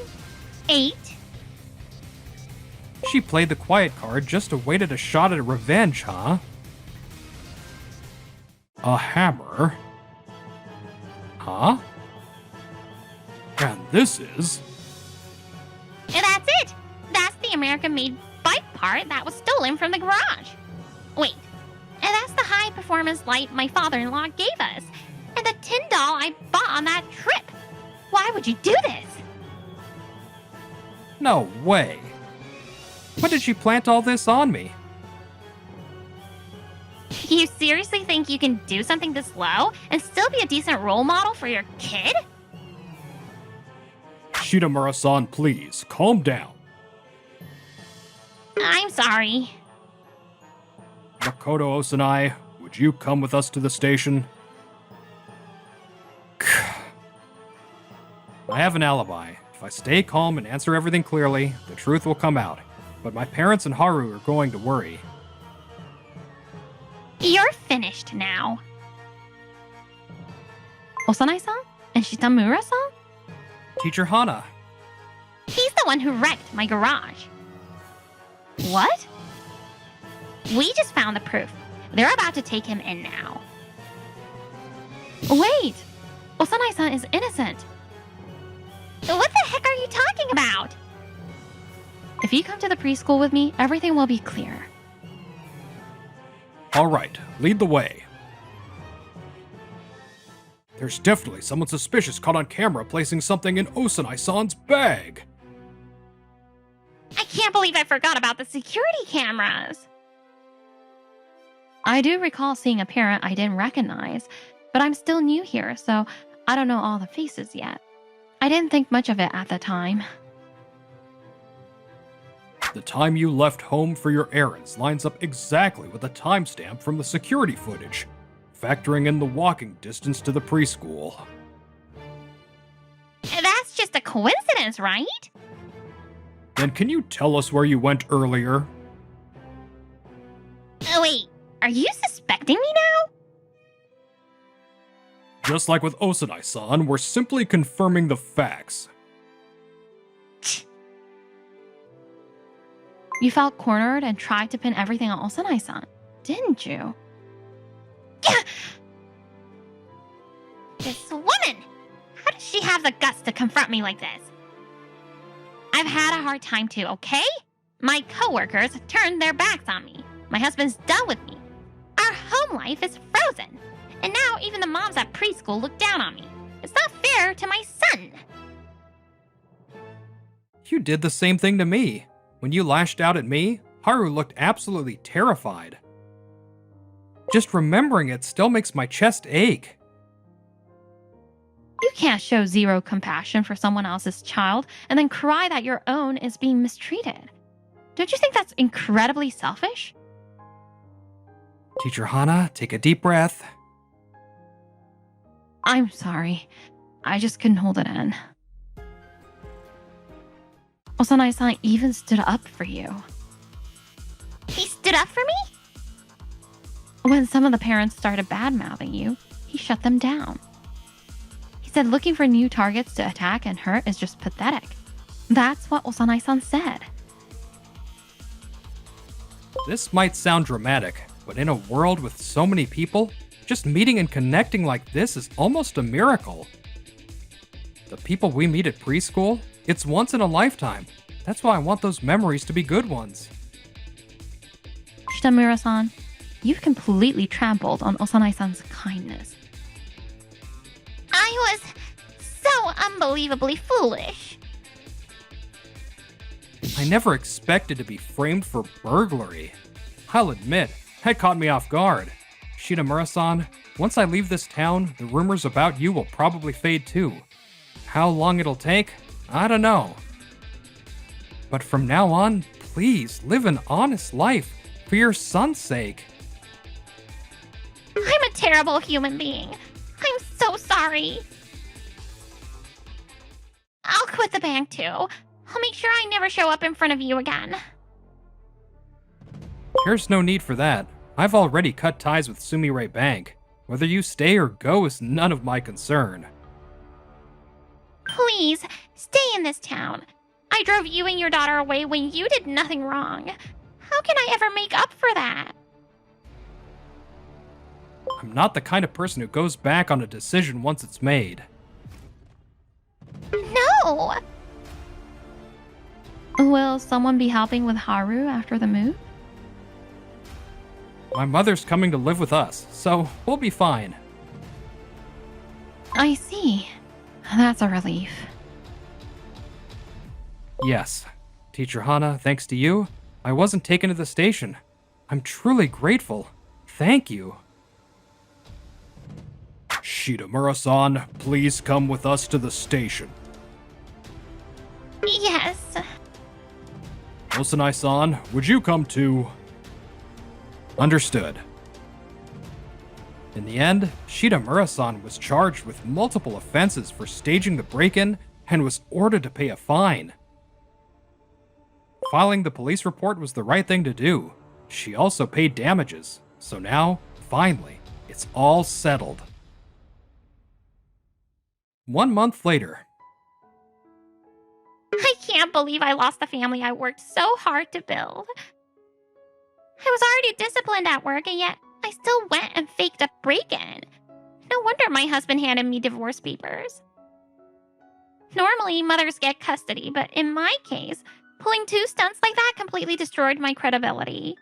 8. She played the quiet card just awaited a shot at revenge, huh? A hammer? Huh? And this is... And that's it! That's the American-made bike part that was stolen from the garage. Wait, and that's the high-performance light my father-in-law gave us. And the tin doll I bought on that trip. Why would you do this? No way. When did she plant all this on me? You seriously think you can do something this low and still be a decent role model for your kid? Shitamura-san, please, calm down. I'm sorry. Makoto Osanai, would you come with us to the station? I have an alibi. If I stay calm and answer everything clearly, the truth will come out. But my parents and Haru are going to worry. You're finished now. Osanai-san? And Shitamura-san? Teacher Hana. He's the one who wrecked my garage. What? We just found the proof. They're about to take him in now. Wait! Osanai-san is innocent. What the heck are you talking about? If you come to the preschool with me, everything will be clear. All right, lead the way. There's definitely someone suspicious caught on camera placing something in Osanai-san's bag. I can't believe I forgot about the security cameras. I do recall seeing a parent I didn't recognize, but I'm still new here, so I don't know all the faces yet. I didn't think much of it at the time. The time you left home for your errands lines up exactly with the timestamp from the security footage, factoring in the walking distance to the preschool. That's just a coincidence, right? Then can you tell us where you went earlier? Wait, are you suspecting me now? Just like with Osanai-san, we're simply confirming the facts. You felt cornered and tried to pin everything on Osanai-san, didn't you? This woman! How does she have the guts to confront me like this? I've had a hard time too, okay? My coworkers turned their backs on me. My husband's done with me. Our home life is frozen. And now even the moms at preschool look down on me. It's not fair to my son. You did the same thing to me. When you lashed out at me, Haru looked absolutely terrified. Just remembering it still makes my chest ache. You can't show zero compassion for someone else's child and then cry that your own is being mistreated. Don't you think that's incredibly selfish? Teacher Hana, take a deep breath. I'm sorry. I just couldn't hold it in. Osanai-san even stood up for you. He stood up for me? When some of the parents started bad-mouthing you, he shut them down. He said looking for new targets to attack and hurt is just pathetic. That's what Osanai-san said. This might sound dramatic, but in a world with so many people, just meeting and connecting like this is almost a miracle. The people we meet at preschool, it's once in a lifetime. That's why I want those memories to be good ones. Shitamura-san, you've completely trampled on Osanai-san's kindness. I was so unbelievably foolish. I never expected to be framed for burglary. I'll admit, that caught me off guard. Shitamura-san, once I leave this town, the rumors about you will probably fade too. How long it'll take, I don't know. But from now on, please live an honest life for your son's sake. I'm a terrible human being. I'm so sorry. I'll quit the bank too. I'll make sure I never show up in front of you again. There's no need for that. I've already cut ties with Sumire Bank. Whether you stay or go is none of my concern. Please, stay in this town. I drove you and your daughter away when you did nothing wrong. How can I ever make up for that? I'm not the kind of person who goes back on a decision once it's made. No! Will someone be helping with Haru after the move? My mother's coming to live with us, so we'll be fine. I see. That's a relief. Yes. Teacher Hana, thanks to you, I wasn't taken to the station. I'm truly grateful. Thank you. Shitamura-san, please come with us to the station. Yes. Osanai-san, would you come too? Understood. In the end, Shitamura-san was charged with multiple offenses for staging the break-in and was ordered to pay a fine. Filing the police report was the right thing to do. She also paid damages, so now finally, it's all settled. 1 month later. I can't believe I lost the family I worked so hard to build. I was already disciplined at work, and yet I still went and faked a break-in. No wonder my husband handed me divorce papers. Normally, mothers get custody, but in my case, pulling 2 stunts like that completely destroyed my credibility.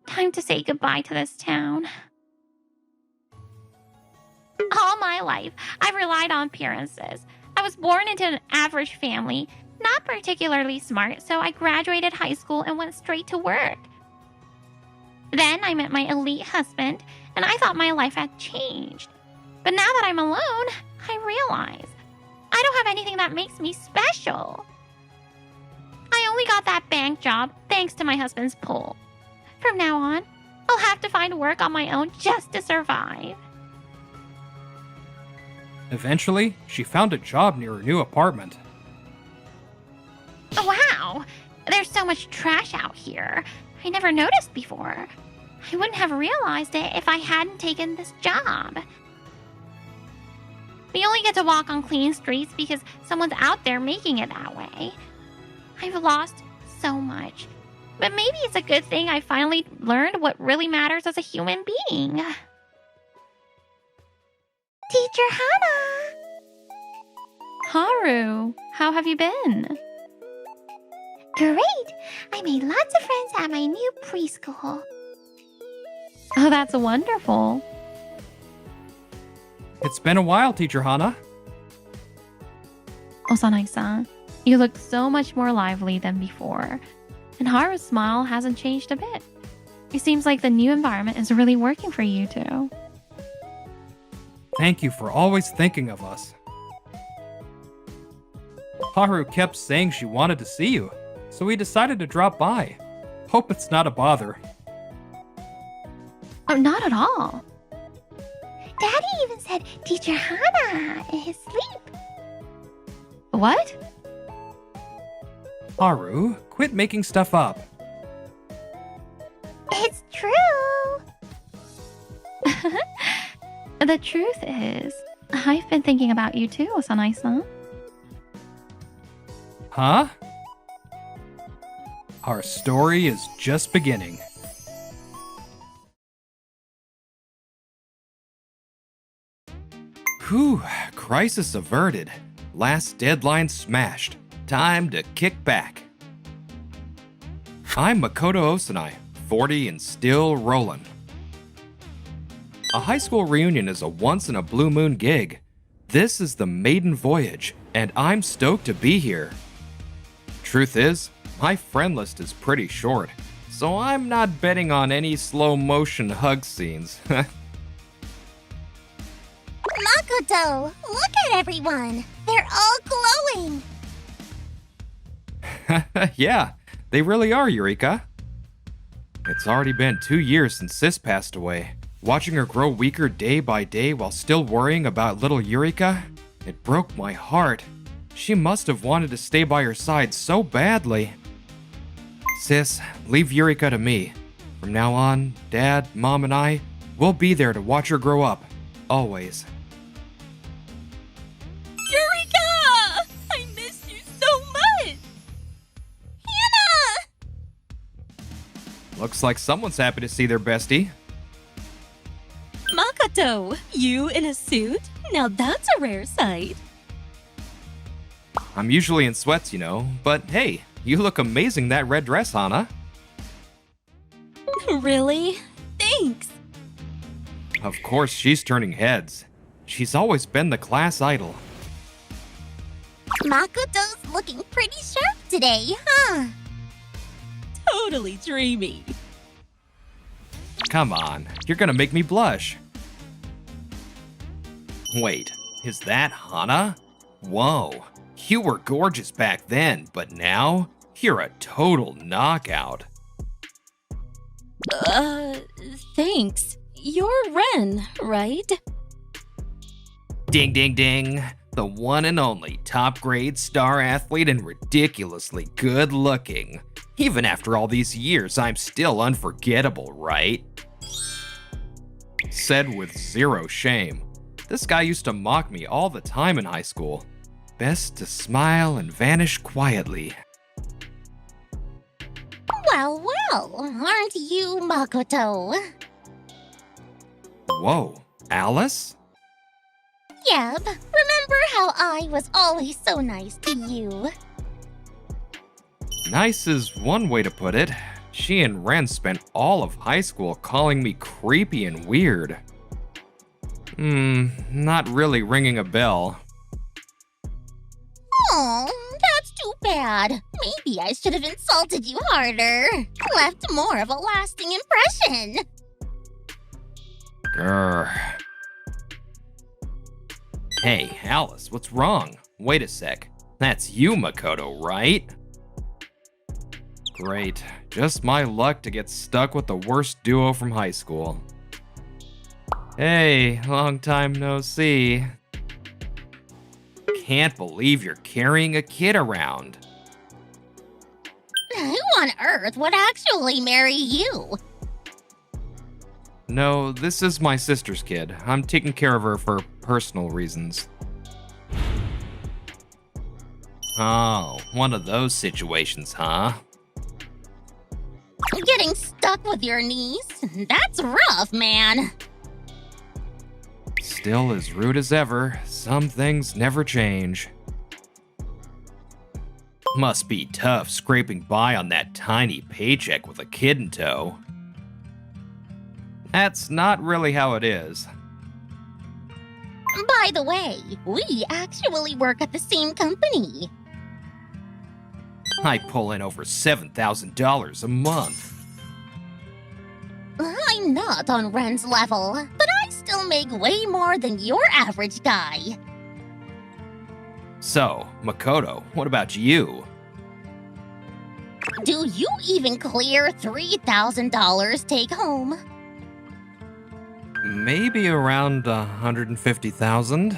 Time to say goodbye to this town. All my life, I've relied on appearances. I was born into an average family, not particularly smart, so I graduated high school and went straight to work. Then I met my elite husband, and I thought my life had changed. But now that I'm alone, I realize I don't have anything that makes me special. I only got that bank job thanks to my husband's pull. From now on, I'll have to find work on my own just to survive. Eventually, she found a job near her new apartment. Wow, there's so much trash out here. I never noticed before. I wouldn't have realized it if I hadn't taken this job. We only get to walk on clean streets because someone's out there making it that way. I've lost so much. But maybe it's a good thing I finally learned what really matters as a human being. Teacher Hana! Haru, how have you been? Great! I made lots of friends at my new preschool. Oh, that's wonderful. It's been a while, Teacher Hana. Osanai-san, you look so much more lively than before. And Haru's smile hasn't changed a bit. It seems like the new environment is really working for you two. Thank you for always thinking of us. Haru kept saying she wanted to see you, so we decided to drop by. Hope it's not a bother. Oh, not at all. Daddy even said Teacher Hana in his sleep. What? Haru, quit making stuff up. It's true. The truth is, I've been thinking about you too, Osanai-san. Huh? Our story is just beginning. Whew, crisis averted. Last deadline smashed. Time to kick back. I'm Makoto Osanai, 40 and still rolling. A high school reunion is a once-in-a-blue-moon gig. This is the maiden voyage, and I'm stoked to be here. Truth is, my friend list is pretty short, so I'm not betting on any slow-motion hug scenes. Makoto, look at everyone. They're all glowing. Yeah, they really are, Eureka. It's already been 2 years since Sis passed away. Watching her grow weaker day by day while still worrying about little Eureka, it broke my heart. She must have wanted to stay by her side so badly. Sis, leave Eureka to me. From now on, Dad, Mom, and I, we'll be there to watch her grow up. Always. Eureka! I miss you so much. Hana! Looks like someone's happy to see their bestie. Makoto, you in a suit? Now that's a rare sight. I'm usually in sweats, you know, but hey, you look amazing in that red dress, Hana. Really? Thanks. Of course, she's turning heads. She's always been the class idol. Makoto's looking pretty sharp today, huh? Totally dreamy. Come on, you're gonna make me blush. Wait, is that Hana? Whoa, you were gorgeous back then, but now you're a total knockout. Thanks. You're Ren, right? Ding ding ding, the one and only top grade star athlete and ridiculously good looking. Even after all these years, I'm still unforgettable, right? Said with zero shame. This guy used to mock me all the time in high school. Best to smile and vanish quietly. Well, aren't you Makoto? Whoa, Alice? Yep, remember how I was always so nice to you? Nice is one way to put it. She and Ren spent all of high school calling me creepy and weird. Not really ringing a bell. Oh, that's too bad. Maybe I should have insulted you harder. Left more of a lasting impression. Grr. Hey, Alice, what's wrong? Wait a sec. That's you, Makoto, right? Great. Just my luck to get stuck with the worst duo from high school. Hey, long time no see. Can't believe you're carrying a kid around. Who on earth would actually marry you? No, this is my sister's kid. I'm taking care of her for personal reasons. Oh, one of those situations, huh? Getting stuck with your niece? That's rough, man. Still as rude as ever, some things never change. Must be tough scraping by on that tiny paycheck with a kid in tow. That's not really how it is. By the way, we actually work at the same company. I pull in over $7,000 a month. I'm not on Ren's level, but I still make way more than your average guy. So, Makoto, what about you? Do you even clear $3,000 take home? Maybe around 150,000?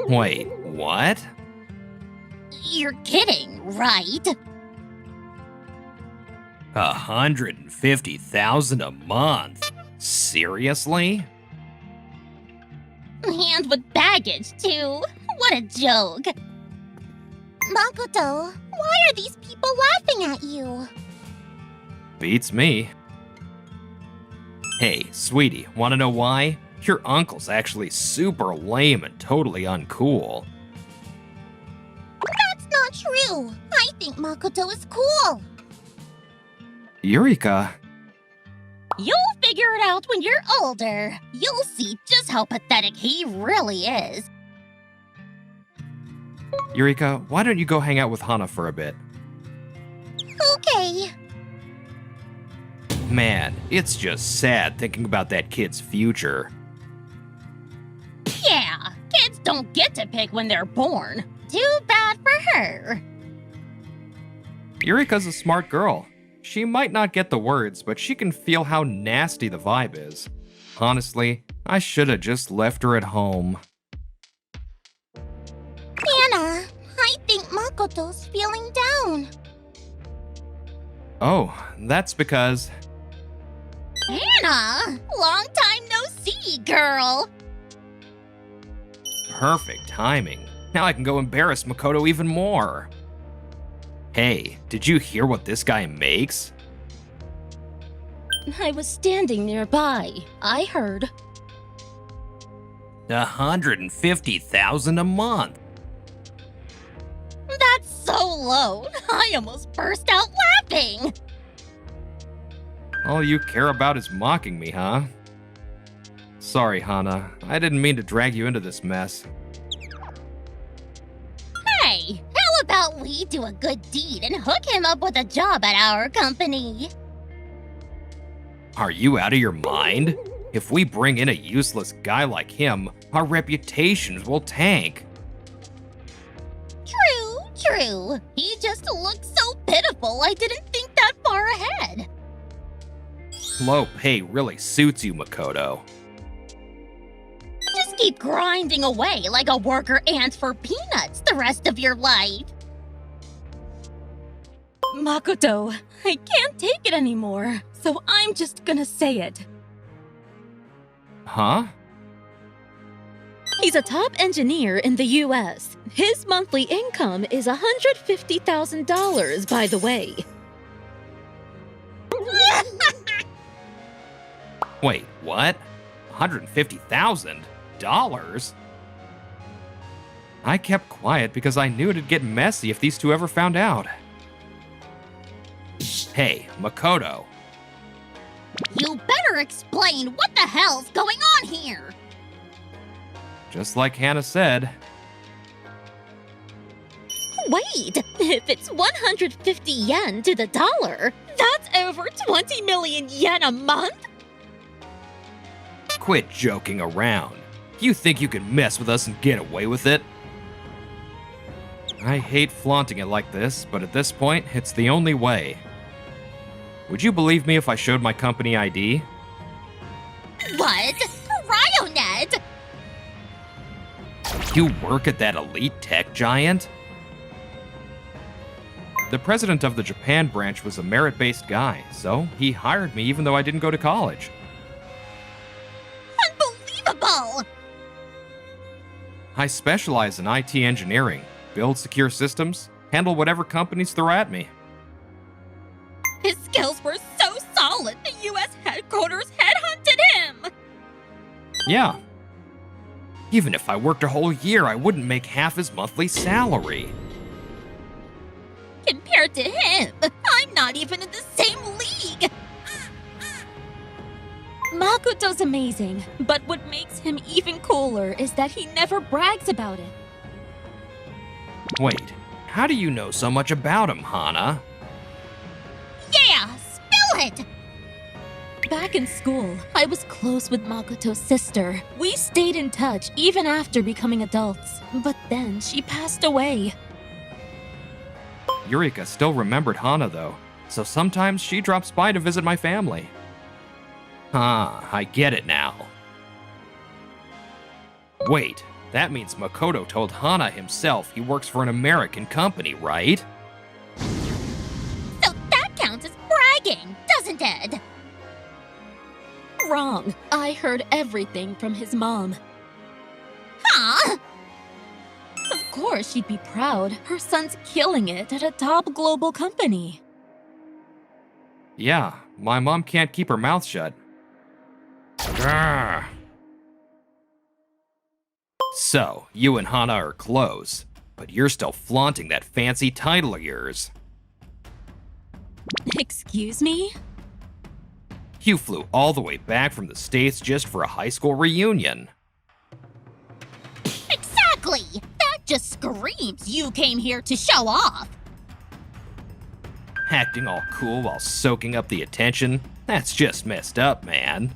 Wait, what? You're kidding, right? 150,000 a month? Seriously? And with baggage, too. What a joke. Makoto, why are these people laughing at you? Beats me. Hey, sweetie, wanna know why? Your uncle's actually super lame and totally uncool. That's not true. I think Makoto is cool. Eureka. You'll figure it out when you're older. You'll see just how pathetic he really is. Eureka, why don't you go hang out with Hana for a bit? Okay. Man, it's just sad thinking about that kid's future. Yeah, kids don't get to pick when they're born. Too bad for her. Eureka's a smart girl. She might not get the words, but she can feel how nasty the vibe is. Honestly, I should have just left her at home. Hana, I think Makoto's feeling down. Oh, that's because... Hana, long time no see, girl. Perfect timing. Now I can go embarrass Makoto even more. Hey, did you hear what this guy makes? I was standing nearby. I heard. 150,000 a month. That's so low. I almost burst out laughing. All you care about is mocking me, huh? Sorry, Hana. I didn't mean to drag you into this mess. Hey, how about we do a good deed and hook him up with a job at our company? Are you out of your mind? If we bring in a useless guy like him, our reputations will tank. True. He just looks so pitiful I didn't think that far ahead. Low pay really suits you, Makoto. Just keep grinding away like a worker ant for peanuts the rest of your life. Makoto, I can't take it anymore, so I'm just gonna say it. Huh? He's a top engineer in the US. His monthly income is $150,000, by the way. Wait, what? $150,000? I kept quiet because I knew it'd get messy if these two ever found out. Hey, Makoto. You better explain what the hell's going on here. Just like Hana said, Wait, if it's 150 yen to the dollar, that's over 20 million yen a month? quit joking around. You think you can mess with us and get away with it? I hate flaunting it like this, but at this point, it's the only way. Would you believe me if I showed my company ID? What? Ryonet? You work at that elite tech giant? The president of the Japan branch was a merit-based guy, so he hired me even though I didn't go to college. Unbelievable! I specialize in IT engineering, build secure systems, handle whatever companies throw at me. His skills were so solid, the U.S. headquarters headhunted him! Yeah. Even if I worked a whole year, I wouldn't make half his monthly salary. Compared to him, I'm not even in the same league! Makoto's amazing, but what makes him even cooler is that he never brags about it. Wait, how do you know so much about him, Hana? Yeah, spill it! Back in school, I was close with Makoto's sister. We stayed in touch even after becoming adults, but then she passed away. Eureka still remembered Hana, though, so sometimes she drops by to visit my family. Ah, I get it now. Wait, that means Makoto told Hana himself he works for an American company, right? So that counts as bragging, doesn't it? Wrong. I heard everything from his mom. Huh? Of course, she'd be proud. Her son's killing it at a top global company. Yeah, my mom can't keep her mouth shut. Grr. So, you and Hana are close, but you're still flaunting that fancy title of yours. Excuse me? You flew all the way back from the States just for a high school reunion. Exactly! That just screams you came here to show off! Acting all cool while soaking up the attention? That's just messed up, man.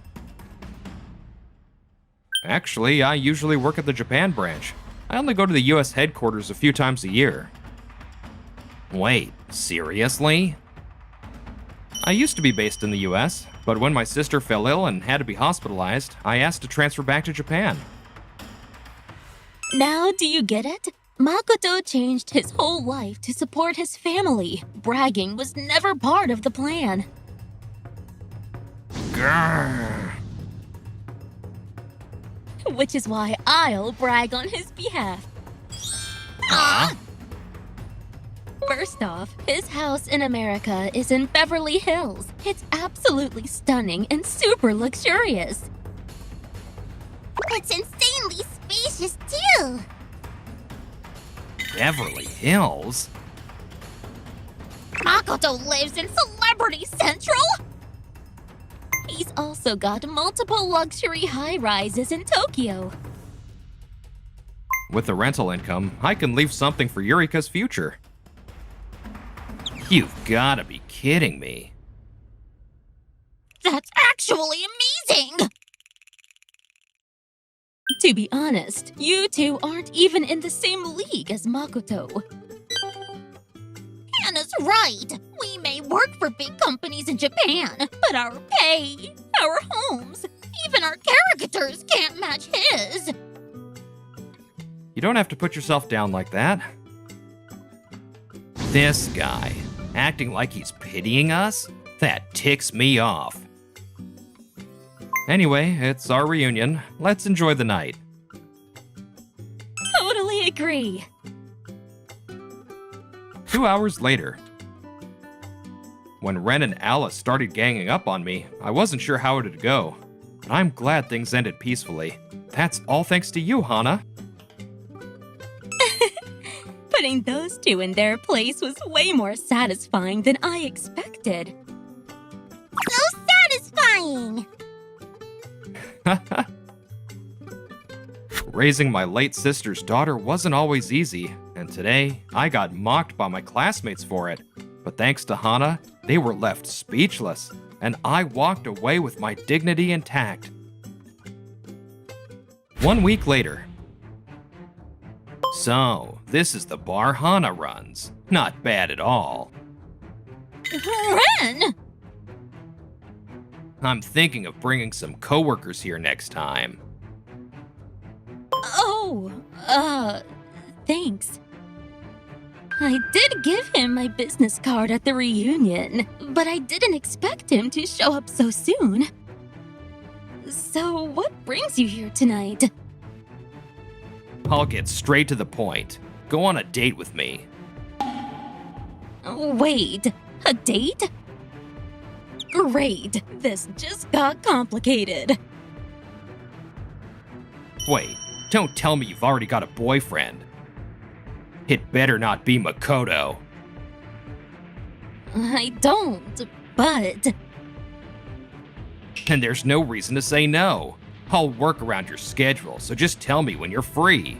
Actually, I usually work at the Japan branch. I only go to the US headquarters a few times a year. Wait, seriously? I used to be based in the US, but when my sister fell ill and had to be hospitalized, I asked to transfer back to Japan. Now do you get it? Makoto changed his whole life to support his family. Bragging was never part of the plan. Grrr. Which is why I'll brag on his behalf. Huh? First off, his house in America is in Beverly Hills. It's absolutely stunning and super luxurious. It's insanely spacious, too! Beverly Hills? Makoto lives in Celebrity Central? He's also got multiple luxury high-rises in Tokyo. With the rental income, I can leave something for Eureka's future. You've gotta be kidding me. That's actually amazing! To be honest, you two aren't even in the same league as Makoto. Hannah's right! We may work for big companies in Japan, but our pay, our homes, even our caricatures can't match his! You don't have to put yourself down like that. This guy, acting like he's pitying us? That ticks me off. Anyway, it's our reunion. Let's enjoy the night. Totally agree. 2 hours later. When Ren and Alice started ganging up on me, I wasn't sure how it'd go. But I'm glad things ended peacefully. That's all thanks to you, Hana. Putting those two in their place was way more satisfying than I expected. So satisfying! Raising my late sister's daughter wasn't always easy, and today I got mocked by my classmates for it. But thanks to Hana, they were left speechless, and I walked away with my dignity intact. 1 week later. So, this is the bar Hana runs. Not bad at all. Ren! I'm thinking of bringing some coworkers here next time. Oh, thanks. I did give him my business card at the reunion, but I didn't expect him to show up so soon. So, what brings you here tonight? I'll get straight to the point. Go on a date with me. Wait, a date? Great, this just got complicated. Wait, don't tell me you've already got a boyfriend. It better not be Makoto. I don't, but... And there's no reason to say no. I'll work around your schedule, so just tell me when you're free.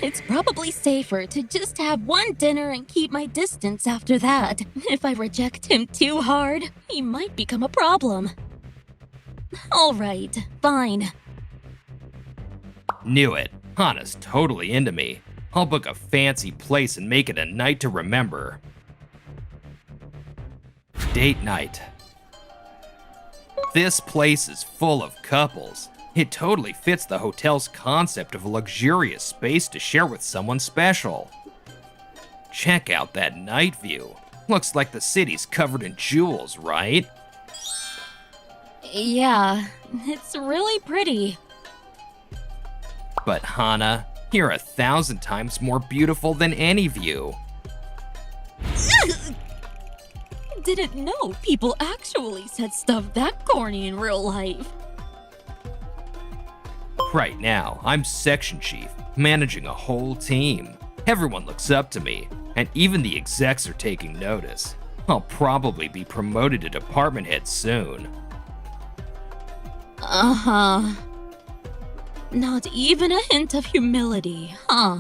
It's probably safer to just have one dinner and keep my distance after that. If I reject him too hard, he might become a problem. Alright, fine. Knew it. Hana's totally into me. I'll book a fancy place and make it a night to remember. Date night. This place is full of couples. It totally fits the hotel's concept of a luxurious space to share with someone special. Check out that night view. Looks like the city's covered in jewels, right? Yeah, it's really pretty. But Hana, you're 1,000 times more beautiful than any view. Didn't know people actually said stuff that corny in real life. Right now, I'm section chief, managing a whole team. Everyone looks up to me, and even the execs are taking notice. I'll probably be promoted to department head soon. Uh-huh. Not even a hint of humility, huh?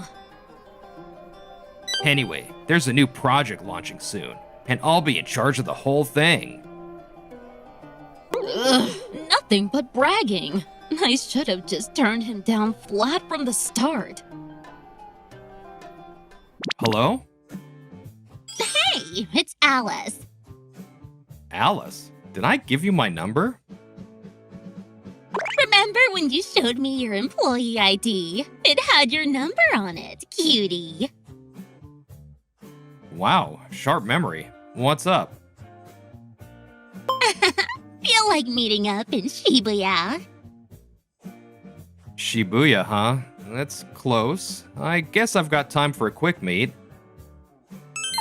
Anyway, there's a new project launching soon, and I'll be in charge of the whole thing. Ugh, nothing but bragging. I should have just turned him down flat from the start. Hello? Hey, it's Alice. Alice? Did I give you my number? Remember when you showed me your employee ID? It had your number on it, cutie. Wow, sharp memory. What's up? Feel like meeting up in Shibuya. Shibuya, huh? That's close. I guess I've got time for a quick meet.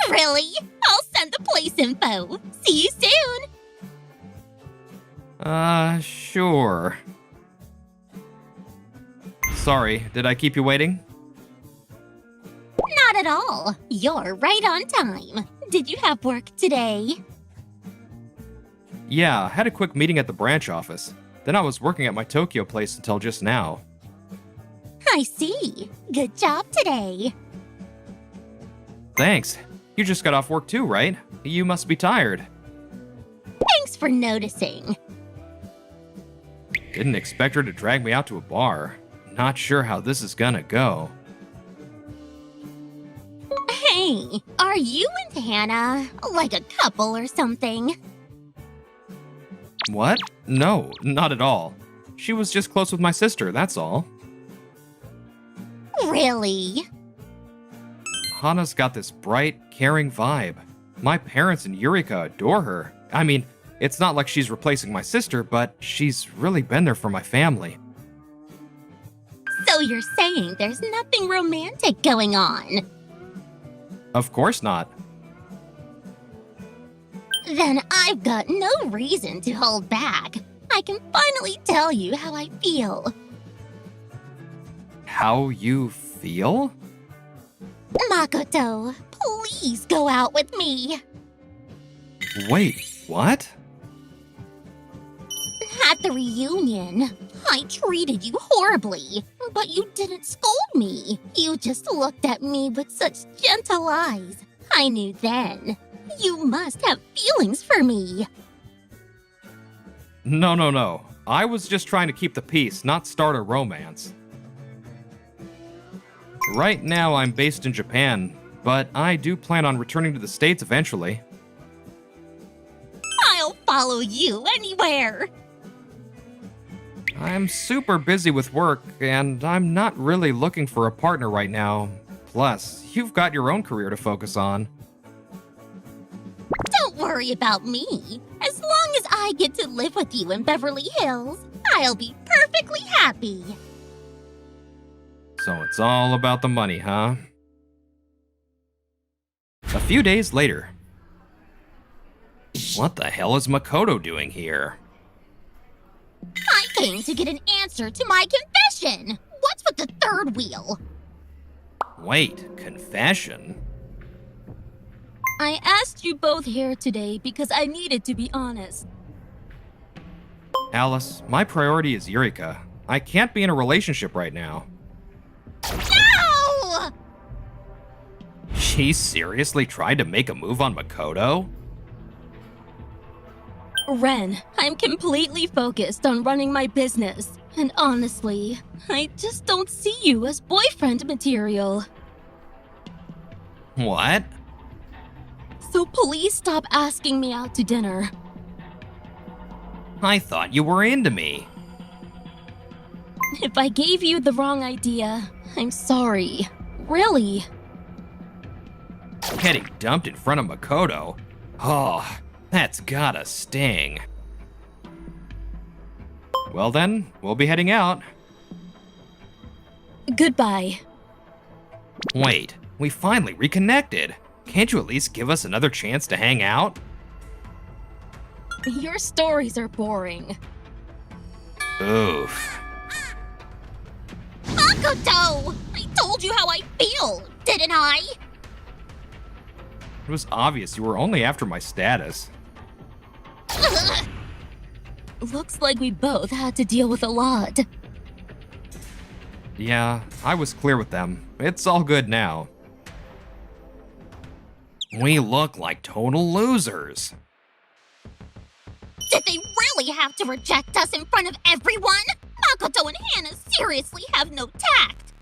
Really? I'll send the place info. See you soon. Sure. Sorry, did I keep you waiting? Not at all. You're right on time. Did you have work today? Yeah, I had a quick meeting at the branch office. Then I was working at my Tokyo place until just now. I see. Good job today. Thanks. You just got off work too, right? You must be tired. Thanks for noticing. Didn't expect her to drag me out to a bar. Not sure how this is gonna go. Hey, are you and Hana like a couple or something? What? No, not at all. She was just close with my sister, that's all. Really? Hana's got this bright, caring vibe. My parents and Eureka adore her. I mean, It's not like she's replacing my sister, but she's really been there for my family. So you're saying there's nothing romantic going on? Of course not. Then I've got no reason to hold back. I can finally tell you how I feel. How you feel? Makoto, please go out with me. Wait, what? At the reunion, I treated you horribly, but you didn't scold me. You just looked at me with such gentle eyes. I knew then. You must have feelings for me. No. I was just trying to keep the peace, not start a romance. Right now, I'm based in Japan, but I do plan on returning to the States eventually. I'll follow you anywhere. I'm super busy with work, and I'm not really looking for a partner right now. Plus, you've got your own career to focus on. Don't worry about me. As long as I get to live with you in Beverly Hills, I'll be perfectly happy. So it's all about the money, huh? A few days later. What the hell is Makoto doing here? I came to get an answer to my confession. What's with the third wheel? Wait, confession? I asked you both here today because I needed to be honest. Alice, my priority is Eureka. I can't be in a relationship right now. No! She seriously tried to make a move on Makoto? Ren, I'm completely focused on running my business. And honestly, I just don't see you as boyfriend material. What? So please stop asking me out to dinner. I thought you were into me. If I gave you the wrong idea, I'm sorry. Really. Getting dumped in front of Makoto? Oh, that's gotta sting. Well then, we'll be heading out. Goodbye. Wait, we finally reconnected. Can't you at least give us another chance to hang out? Your stories are boring. Oof. Makoto! I told you how I feel, didn't I? It was obvious you were only after my status. Ugh. Looks like we both had to deal with a lot. Yeah, I was clear with them. It's all good now. We look like total losers. Did they really have to reject us in front of everyone? Makoto and Hana seriously have no tact.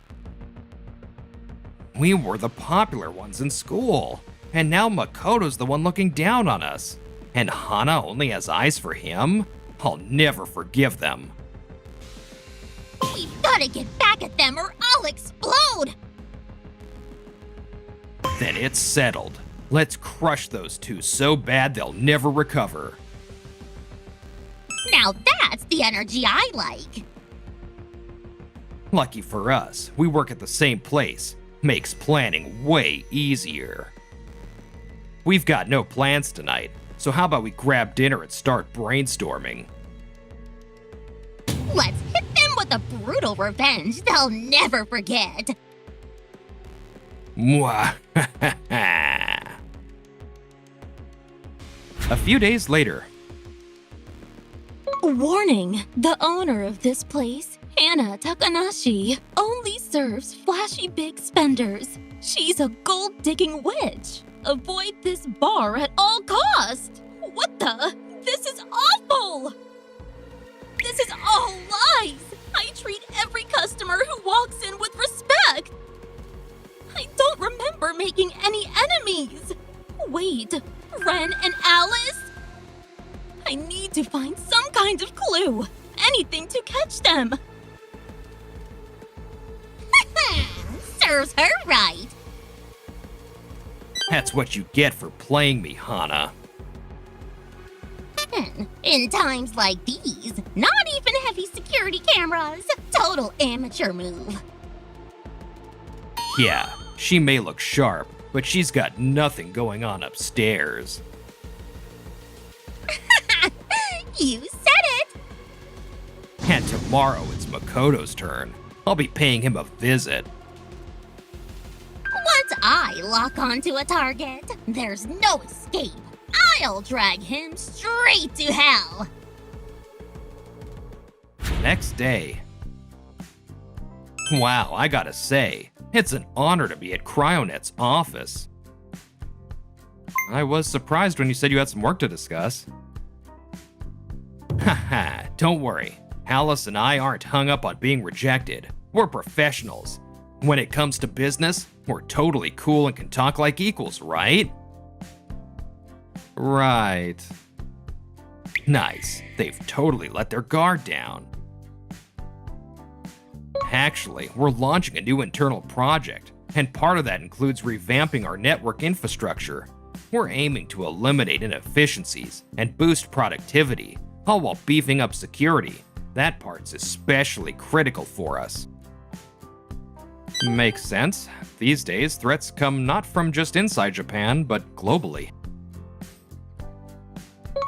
We were the popular ones in school, and now Makoto's the one looking down on us. And Hana only has eyes for him? I'll never forgive them. We've gotta get back at them or I'll explode. Then it's settled. Let's crush those two so bad they'll never recover. Now that's the energy I like. Lucky for us, we work at the same place. Makes planning way easier. We've got no plans tonight, so how about we grab dinner and start brainstorming? Let's hit them with a brutal revenge they'll never forget. Mwah. A few days later. Warning! The owner of this place, Hana Takanashi, only serves flashy big spenders. She's a gold-digging witch. Avoid this bar at all costs. What the? This is awful! This is all lies! I treat every customer who walks in with respect! I don't remember making any enemies! Wait, Ren and Alice? I need to find some kind of clue. Anything to catch them. Serves her right. That's what you get for playing me, Hana. In times like these, not even heavy security cameras. Total amateur move. Yeah, she may look sharp, but she's got nothing going on upstairs. You said it! And tomorrow it's Makoto's turn. I'll be paying him a visit. Once I lock onto a target, there's no escape. I'll drag him straight to hell. Next day. Wow, I gotta say, it's an honor to be at CryoNet's office. I was surprised when you said you had some work to discuss. Haha, don't worry. Alice and I aren't hung up on being rejected. We're professionals. When it comes to business, we're totally cool and can talk like equals, right? Right. Nice. They've totally let their guard down. Actually, we're launching a new internal project, and part of that includes revamping our network infrastructure. We're aiming to eliminate inefficiencies and boost productivity, all while beefing up security. That part's especially critical for us. Makes sense. These days, threats come not from just inside Japan, but globally.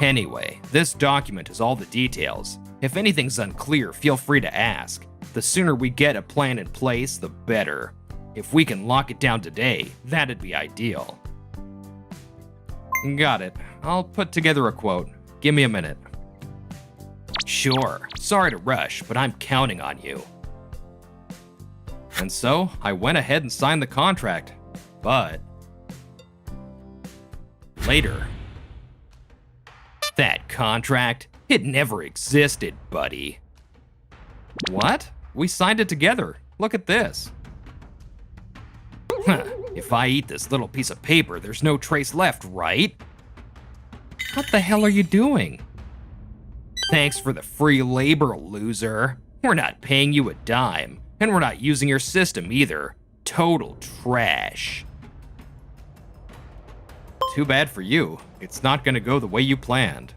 Anyway, this document has all the details. If anything's unclear, feel free to ask. The sooner we get a plan in place, the better. If we can lock it down today, that'd be ideal. Got it. I'll put together a quote. Give me a minute. Sure. Sorry to rush, but I'm counting on you. And so, I went ahead and signed the contract. But later. That contract? It never existed, buddy. What? We signed it together. Look at this. Huh. If I eat this little piece of paper, there's no trace left, right? What the hell are you doing? Thanks for the free labor, loser. We're not paying you a dime, and we're not using your system either. Total trash. Too bad for you. It's not gonna go the way you planned.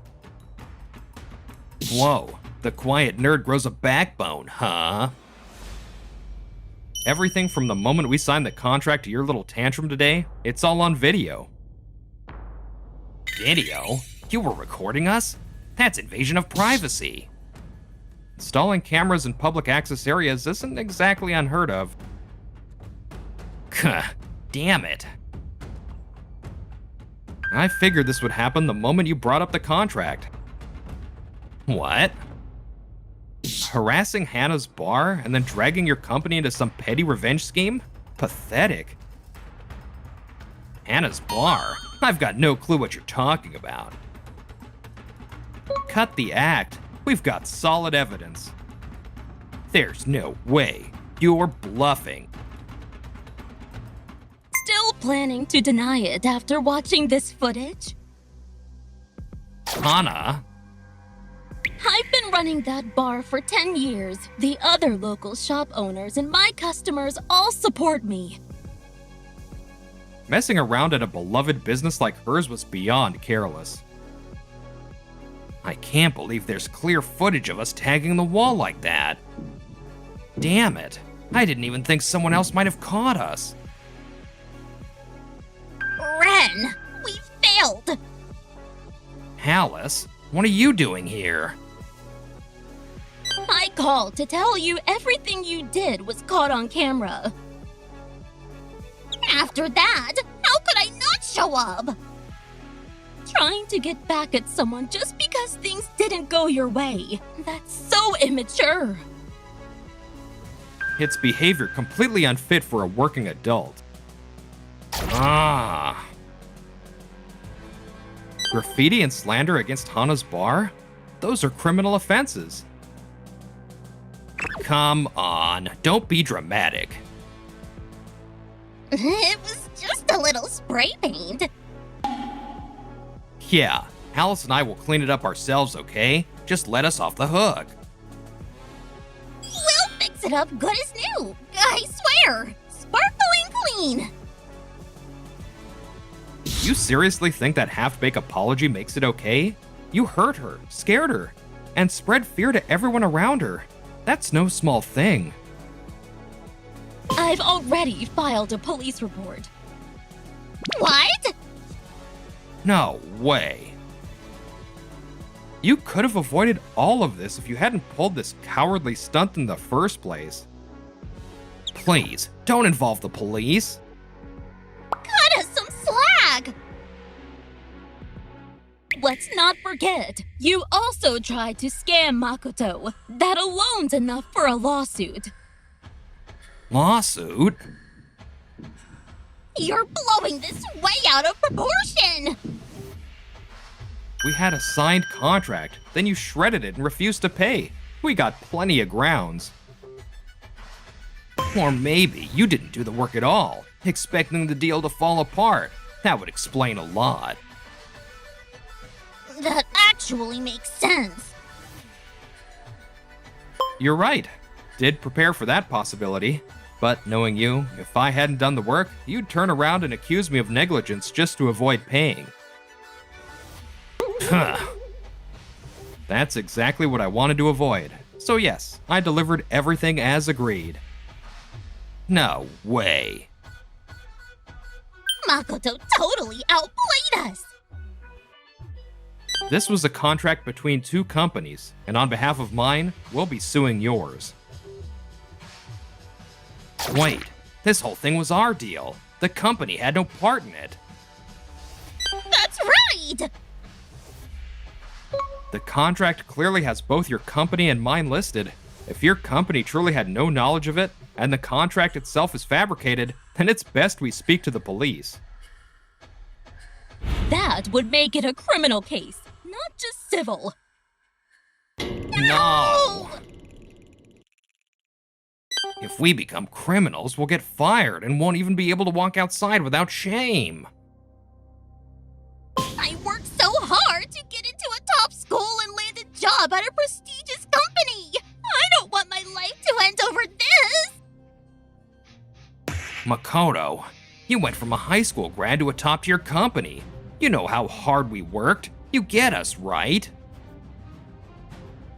Whoa, the quiet nerd grows a backbone, huh? Everything from the moment we signed the contract to your little tantrum today, it's all on video. Video? You were recording us? That's invasion of privacy. Installing cameras in public access areas isn't exactly unheard of. Damn it. I figured this would happen the moment you brought up the contract. What? Harassing Hana's bar and then dragging your company into some petty revenge scheme? Pathetic. Hana's bar? I've got no clue what you're talking about. Cut the act. We've got solid evidence. There's no way. You're bluffing. Still planning to deny it after watching this footage? Hana? I've been running that bar for 10 years. The other local shop owners and my customers all support me. Messing around at a beloved business like hers was beyond careless. I can't believe there's clear footage of us tagging the wall like that. Damn it. I didn't even think someone else might have caught us. Ren, we failed. Alice, what are you doing here? I called to tell you everything you did was caught on camera. After that, how could I not show up? Trying to get back at someone just because things didn't go your way. That's so immature. It's behavior completely unfit for a working adult. Ah. Graffiti and slander against Hana's bar? Those are criminal offenses. Come on, don't be dramatic. It was just a little spray paint. Yeah, Alice and I will clean it up ourselves, okay? Just let us off the hook. We'll fix it up good as new. I swear. Sparkling clean. You seriously think that half-baked apology makes it okay? You hurt her, scared her, and spread fear to everyone around her. That's no small thing. I've already filed a police report. What? No way. You could have avoided all of this if you hadn't pulled this cowardly stunt in the first place. Please, don't involve the police. Cut us some slack! Let's not forget, you also tried to scam Makoto. That alone's enough for a lawsuit. Lawsuit? You're blowing this way out of proportion! We had a signed contract, then you shredded it and refused to pay. We got plenty of grounds. Or maybe you didn't do the work at all, expecting the deal to fall apart. That would explain a lot. That actually makes sense. You're right. Did prepare for that possibility. But knowing you, if I hadn't done the work, you'd turn around and accuse me of negligence just to avoid paying. Huh. That's exactly what I wanted to avoid. So yes, I delivered everything as agreed. No way. Makoto totally outplayed us! This was a contract between two companies, and on behalf of mine, we'll be suing yours. Wait, this whole thing was our deal. The company had no part in it. That's right! The contract clearly has both your company and mine listed. If your company truly had no knowledge of it, and the contract itself is fabricated, then it's best we speak to the police. That would make it a criminal case, not just civil. No! If we become criminals, we'll get fired and won't even be able to walk outside without shame. I worked so hard to get into a top school and land a job at a prestigious company! I don't want my life to end over this! Makoto, you went from a high school grad to a top-tier company. You know how hard we worked. You get us, right?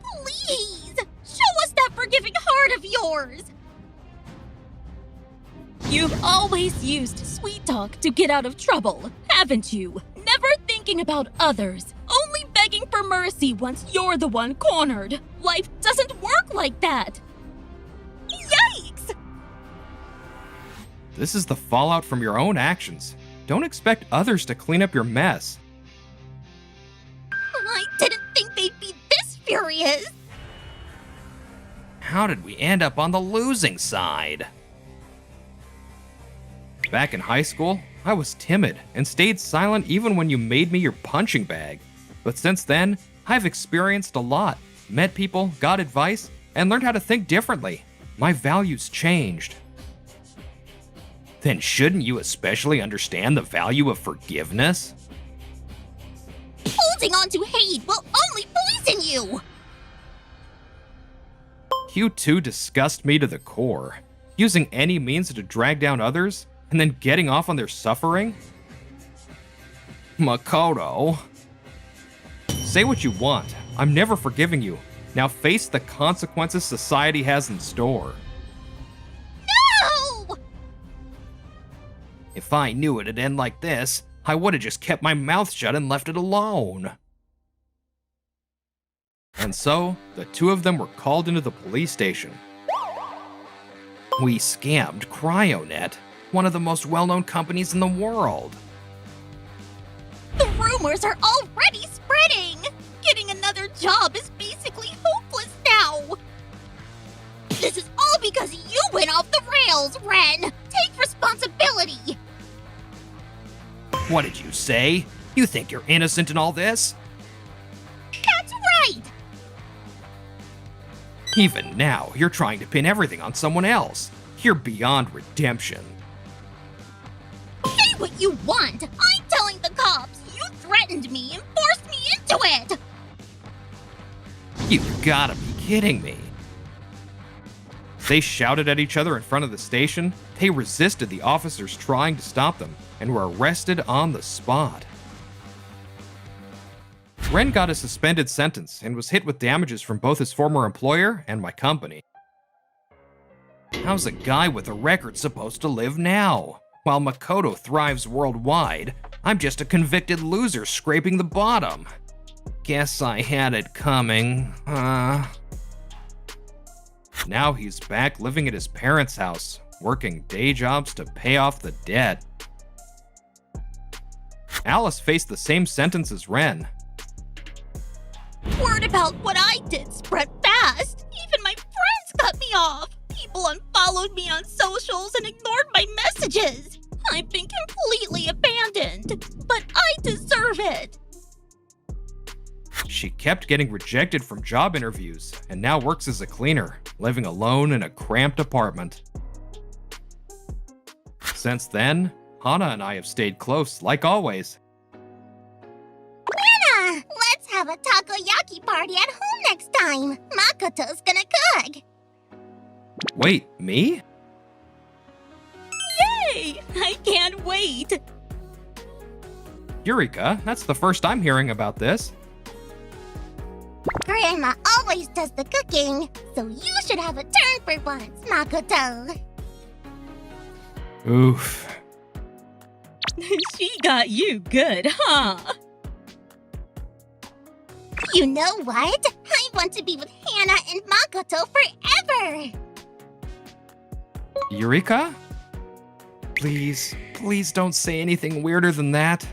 Please! Show us that forgiving heart of yours! You've always used sweet talk to get out of trouble, haven't you? Never thinking about others, only begging for mercy once you're the one cornered. Life doesn't work like that. Yikes! This is the fallout from your own actions. Don't expect others to clean up your mess. I didn't think they'd be this furious! How did we end up on the losing side? Back in high school, I was timid and stayed silent even when you made me your punching bag. But since then, I've experienced a lot, met people, got advice, and learned how to think differently. My values changed. Then shouldn't you especially understand the value of forgiveness? Holding on to hate will only poison you! You two disgust me to the core. Using any means to drag down others, and then getting off on their suffering? Makoto. Say what you want. I'm never forgiving you. Now face the consequences society has in store. No! If I knew it'd end like this, I would have just kept my mouth shut and left it alone. And so, the two of them were called into the police station. We scammed CryoNet, one of the most well-known companies in the world. The rumors are already spreading! Getting another job is basically hopeless now! This is all because you went off the rails, Ren! Take responsibility! What did you say? You think you're innocent in all this? That's right! Even now, you're trying to pin everything on someone else. You're beyond redemption. Say what you want! I'm telling the cops! You threatened me and forced me into it! You gotta be kidding me. They shouted at each other in front of the station. They resisted the officers trying to stop them and were arrested on the spot. Ren got a suspended sentence and was hit with damages from both his former employer and my company. How's a guy with a record supposed to live now? While Makoto thrives worldwide, I'm just a convicted loser scraping the bottom. Guess I had it coming, Now he's back living at his parents' house, working day jobs to pay off the debt. Alice faced the same sentence as Ren. Word about what I did spread fast. Even my friends cut me off. People unfollowed me on socials and ignored my messages. I've been completely abandoned, but I deserve it. She kept getting rejected from job interviews and now works as a cleaner, living alone in a cramped apartment. Since then, Hana and I have stayed close, like always. Hana, let's have a takoyaki party at home next time. Makoto's gonna cook. Wait, me? Yay! I can't wait! Eureka, that's the first I'm hearing about this. Grandma always does the cooking, so you should have a turn for once, Makoto. Oof. She got you good, huh? You know what? I want to be with Hana and Makoto forever. Eureka? Please don't say anything weirder than that.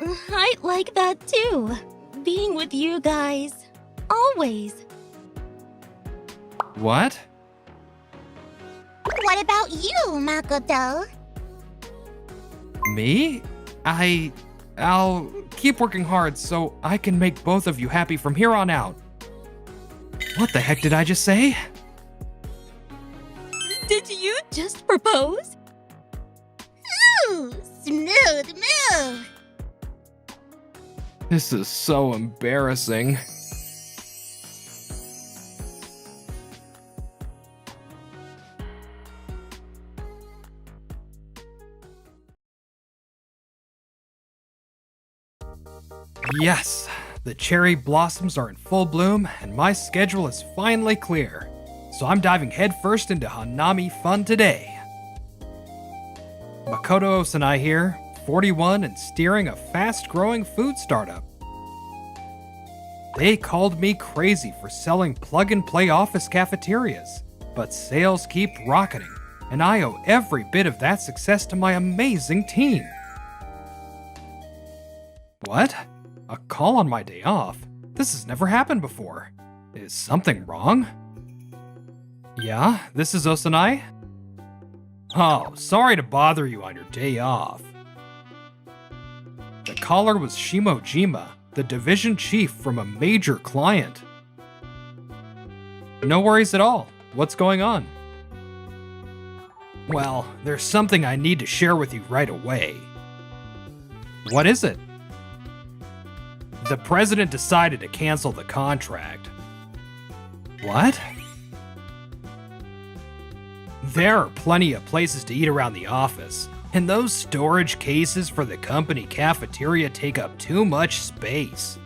I'd like that too. Being with you guys. Always. What? What about you, Makoto? Me? I'll keep working hard so I can make both of you happy from here on out. What the heck did I just say? Did you just propose? Ooh, smooth move. This is so embarrassing. Yes, the cherry blossoms are in full bloom and my schedule is finally clear. So I'm diving headfirst into Hanami fun today. Makoto Osanai here, 41 and steering a fast-growing food startup. They called me crazy for selling plug-and-play office cafeterias, but sales keep rocketing, and I owe every bit of that success to my amazing team. What? A call on my day off? This has never happened before. Is something wrong? Yeah, this is Osanai? Oh, sorry to bother you on your day off. The caller was Shimojima, the division chief from a major client. No worries at all. What's going on? Well, there's something I need to share with you right away. What is it? The president decided to cancel the contract. What? There are plenty of places to eat around the office, and those storage cases for the company cafeteria take up too much space.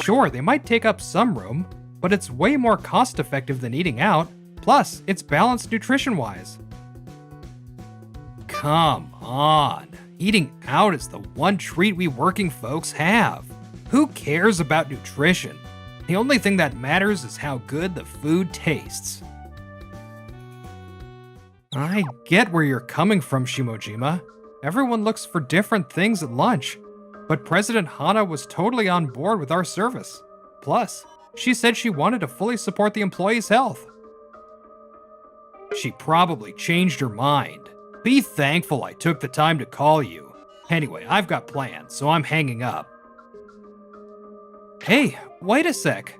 Sure, they might take up some room, but it's way more cost-effective than eating out, plus it's balanced nutrition-wise. Come on, eating out is the one treat we working folks have. Who cares about nutrition? The only thing that matters is how good the food tastes. I get where you're coming from, Shimojima. Everyone looks for different things at lunch, but President Hana was totally on board with our service. Plus, she said she wanted to fully support the employees' health. She probably changed her mind. Be thankful I took the time to call you. Anyway, I've got plans, so I'm hanging up. Hey, wait a sec.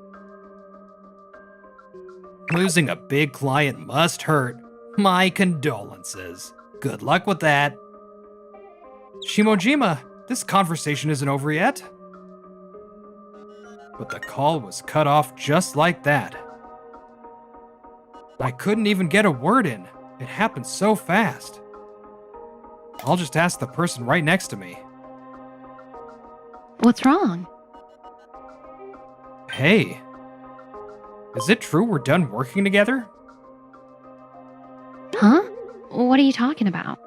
Losing a big client must hurt. My condolences. Good luck with that. Shimojima, this conversation isn't over yet. But the call was cut off just like that. I couldn't even get a word in. It happened so fast. I'll just ask the person right next to me. What's wrong? Hey, is it true we're done working together? Huh? What are you talking about?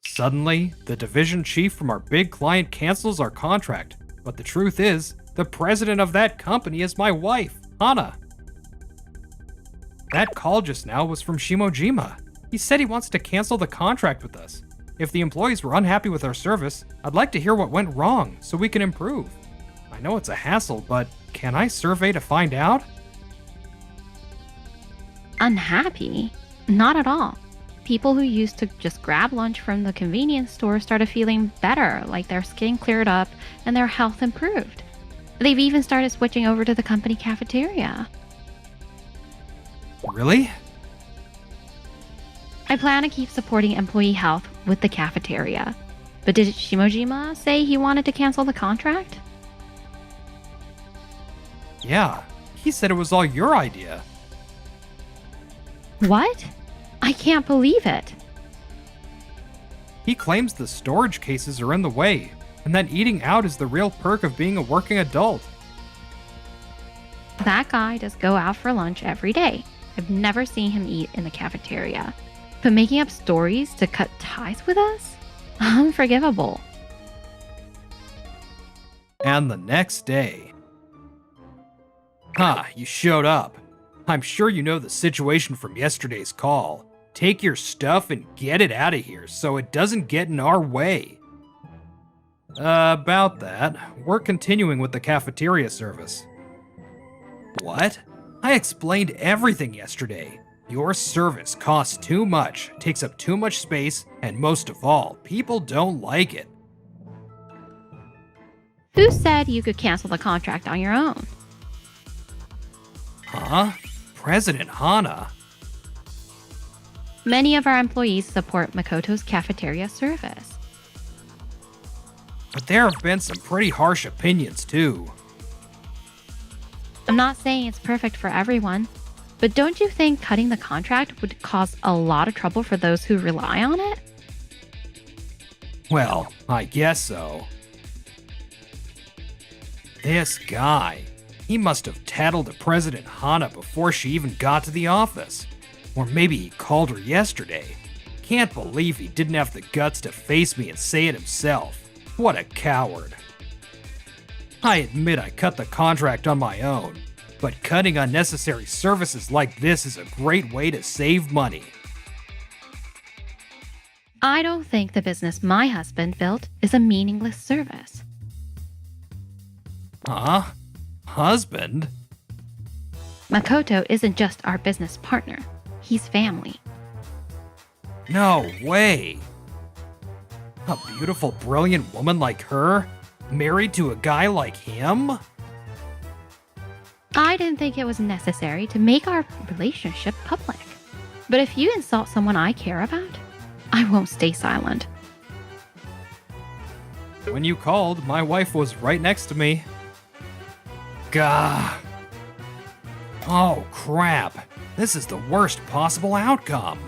Suddenly, the division chief from our big client cancels our contract. But the truth is, the president of that company is my wife, Hana. That call just now was from Shimojima. He said he wants to cancel the contract with us. If the employees were unhappy with our service, I'd like to hear what went wrong so we can improve. I know it's a hassle, but can I survey to find out? Unhappy? Not at all. People who used to just grab lunch from the convenience store started feeling better, like their skin cleared up and their health improved. They've even started switching over to the company cafeteria. Really? I plan to keep supporting employee health with the cafeteria. But did Shimojima say he wanted to cancel the contract? Yeah, he said it was all your idea. What? I can't believe it. He claims the storage cases are in the way, and that eating out is the real perk of being a working adult. That guy does go out for lunch every day. I've never seen him eat in the cafeteria. But making up stories to cut ties with us? Unforgivable. And the next day. You showed up. I'm sure you know the situation from yesterday's call. Take your stuff and get it out of here so it doesn't get in our way. About that, we're continuing with the cafeteria service. What? I explained everything yesterday. Your service costs too much, takes up too much space, and most of all, people don't like it. Who said you could cancel the contract on your own? Huh? President Hana? Many of our employees support Makoto's cafeteria service. But there have been some pretty harsh opinions too. I'm not saying it's perfect for everyone, but don't you think cutting the contract would cause a lot of trouble for those who rely on it? Well, I guess so. This guy, he must have tattled to President Hana before she even got to the office. Or maybe he called her yesterday. Can't believe he didn't have the guts to face me and say it himself. What a coward. I admit I cut the contract on my own, but cutting unnecessary services like this is a great way to save money. I don't think the business my husband built is a meaningless service. Huh? Husband? Makoto isn't just our business partner. He's family. No way. A beautiful, brilliant woman like her, married to a guy like him? I didn't think it was necessary to make our relationship public. But if you insult someone I care about, I won't stay silent. When you called, my wife was right next to me. Gah. Oh, crap. This is the worst possible outcome.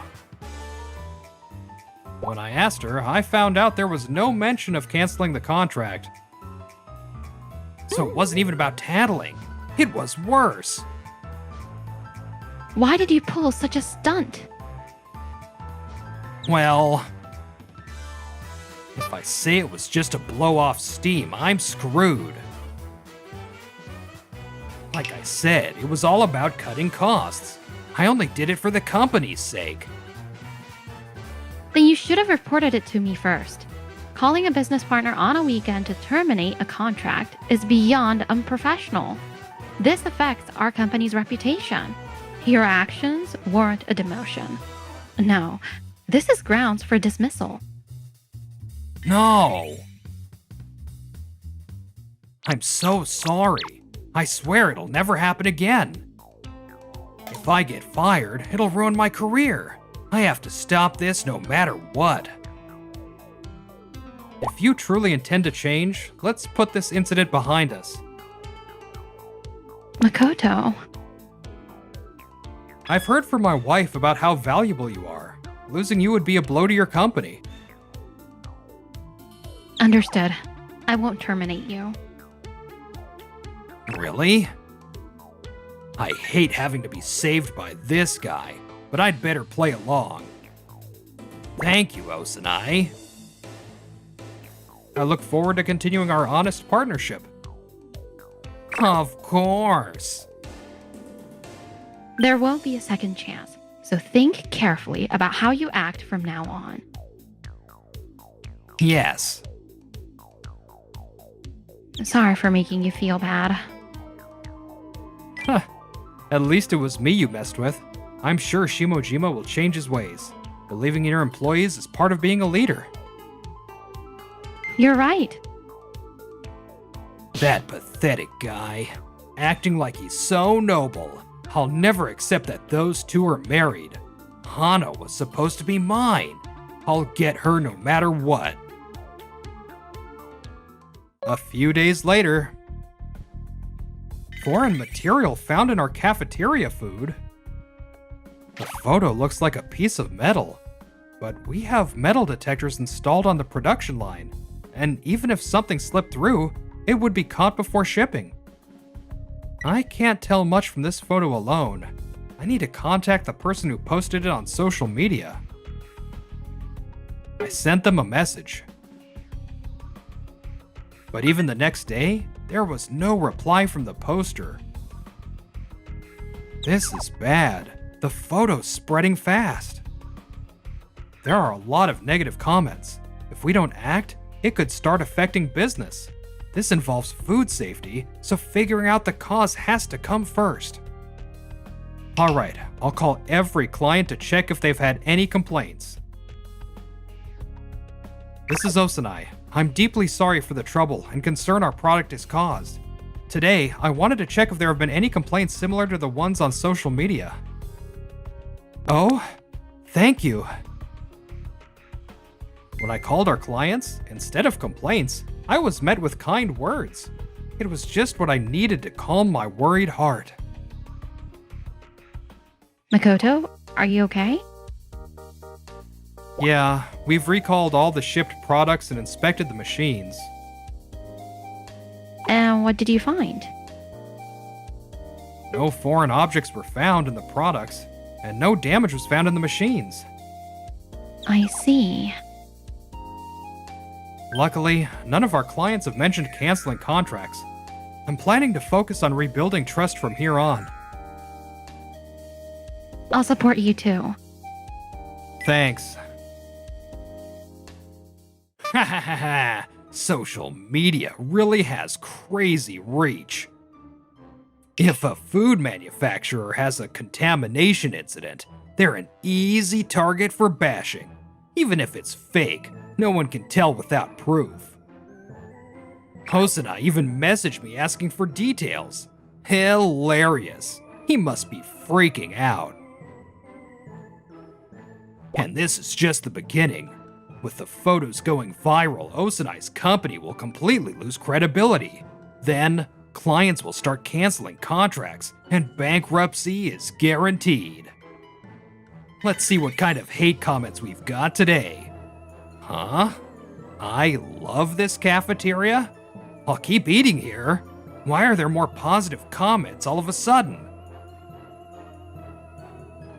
When I asked her, I found out there was no mention of canceling the contract. So it wasn't even about tattling. It was worse. Why did you pull such a stunt? Well, if I say it was just to blow off steam, I'm screwed. Like I said, it was all about cutting costs. I only did it for the company's sake. Then you should have reported it to me first. Calling a business partner on a weekend to terminate a contract is beyond unprofessional. This affects our company's reputation. Your actions warrant a demotion. No, this is grounds for dismissal. No. I'm so sorry. I swear it'll never happen again. If I get fired, it'll ruin my career. I have to stop this no matter what. If you truly intend to change, let's put this incident behind us. Makoto, I've heard from my wife about how valuable you are. Losing you would be a blow to your company. Understood. I won't terminate you. Really? I hate having to be saved by this guy, but I'd better play along. Thank you, Osanai. I look forward to continuing our honest partnership. Of course. There won't be a second chance, so think carefully about how you act from now on. Yes. Sorry for making you feel bad. Huh. At least it was me you messed with. I'm sure Shimojima will change his ways. Believing in your employees is part of being a leader. You're right. That pathetic guy. Acting like he's so noble. I'll never accept that those two are married. Hana was supposed to be mine. I'll get her no matter what. A few days later. Foreign material found in our cafeteria food. The photo looks like a piece of metal, but we have metal detectors installed on the production line, and even if something slipped through, it would be caught before shipping. I can't tell much from this photo alone. I need to contact the person who posted it on social media. I sent them a message. But even the next day, there was no reply from the poster. This is bad. The photo's spreading fast. There are a lot of negative comments. If we don't act, it could start affecting business. This involves food safety, so figuring out the cause has to come first. Alright, I'll call every client to check if they've had any complaints. This is Osanai. I'm deeply sorry for the trouble and concern our product has caused. Today, I wanted to check if there have been any complaints similar to the ones on social media. Oh, thank you. When I called our clients, instead of complaints, I was met with kind words. It was just what I needed to calm my worried heart. Makoto, are you okay? Yeah, we've recalled all the shipped products and inspected the machines. And what did you find? No foreign objects were found in the products, and no damage was found in the machines. I see. Luckily, none of our clients have mentioned canceling contracts. I'm planning to focus on rebuilding trust from here on. I'll support you too. Thanks. Ha ha ha ha! Social media really has crazy reach. If a food manufacturer has a contamination incident, they're an easy target for bashing. Even if it's fake, no one can tell without proof. Hosana even messaged me asking for details. Hilarious. He must be freaking out. And this is just the beginning. With the photos going viral, Osanai's company will completely lose credibility. Then, clients will start canceling contracts, and bankruptcy is guaranteed. Let's see what kind of hate comments we've got today. Huh? I love this cafeteria? I'll keep eating here. Why are there more positive comments all of a sudden?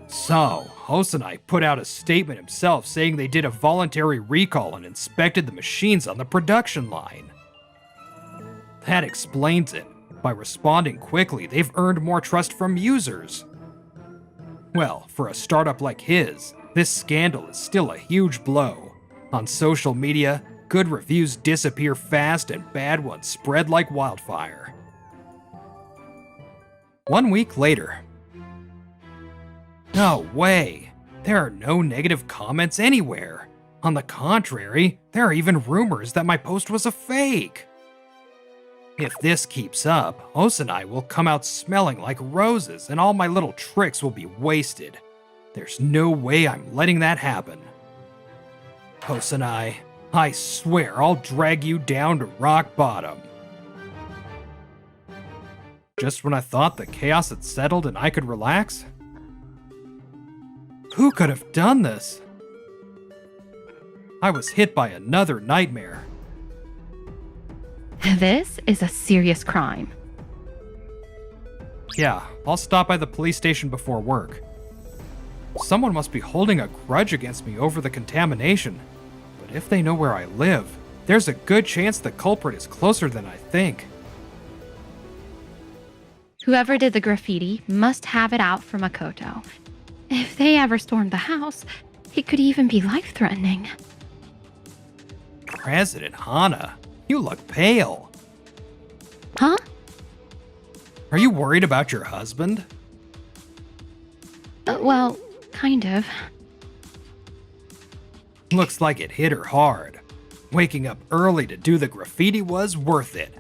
So, Hosanai put out a statement himself saying they did a voluntary recall and inspected the machines on the production line. That explains it. By responding quickly, they've earned more trust from users. Well, for a startup like his, this scandal is still a huge blow. On social media, good reviews disappear fast and bad ones spread like wildfire. 1 week later. No way! There are no negative comments anywhere. On the contrary, there are even rumors that my post was a fake. If this keeps up, Osanai will come out smelling like roses and all my little tricks will be wasted. There's no way I'm letting that happen. Osanai, I swear I'll drag you down to rock bottom. Just when I thought the chaos had settled and I could relax? Who could have done this? I was hit by another nightmare. This is a serious crime. Yeah, I'll stop by the police station before work. Someone must be holding a grudge against me over the contamination. But if they know where I live, there's a good chance the culprit is closer than I think. Whoever did the graffiti must have it out for Makoto. If they ever stormed the house, it could even be life-threatening. President Hana, you look pale. Huh? Are you worried about your husband? Well, kind of. Looks like it hit her hard. Waking up early to do the graffiti was worth it.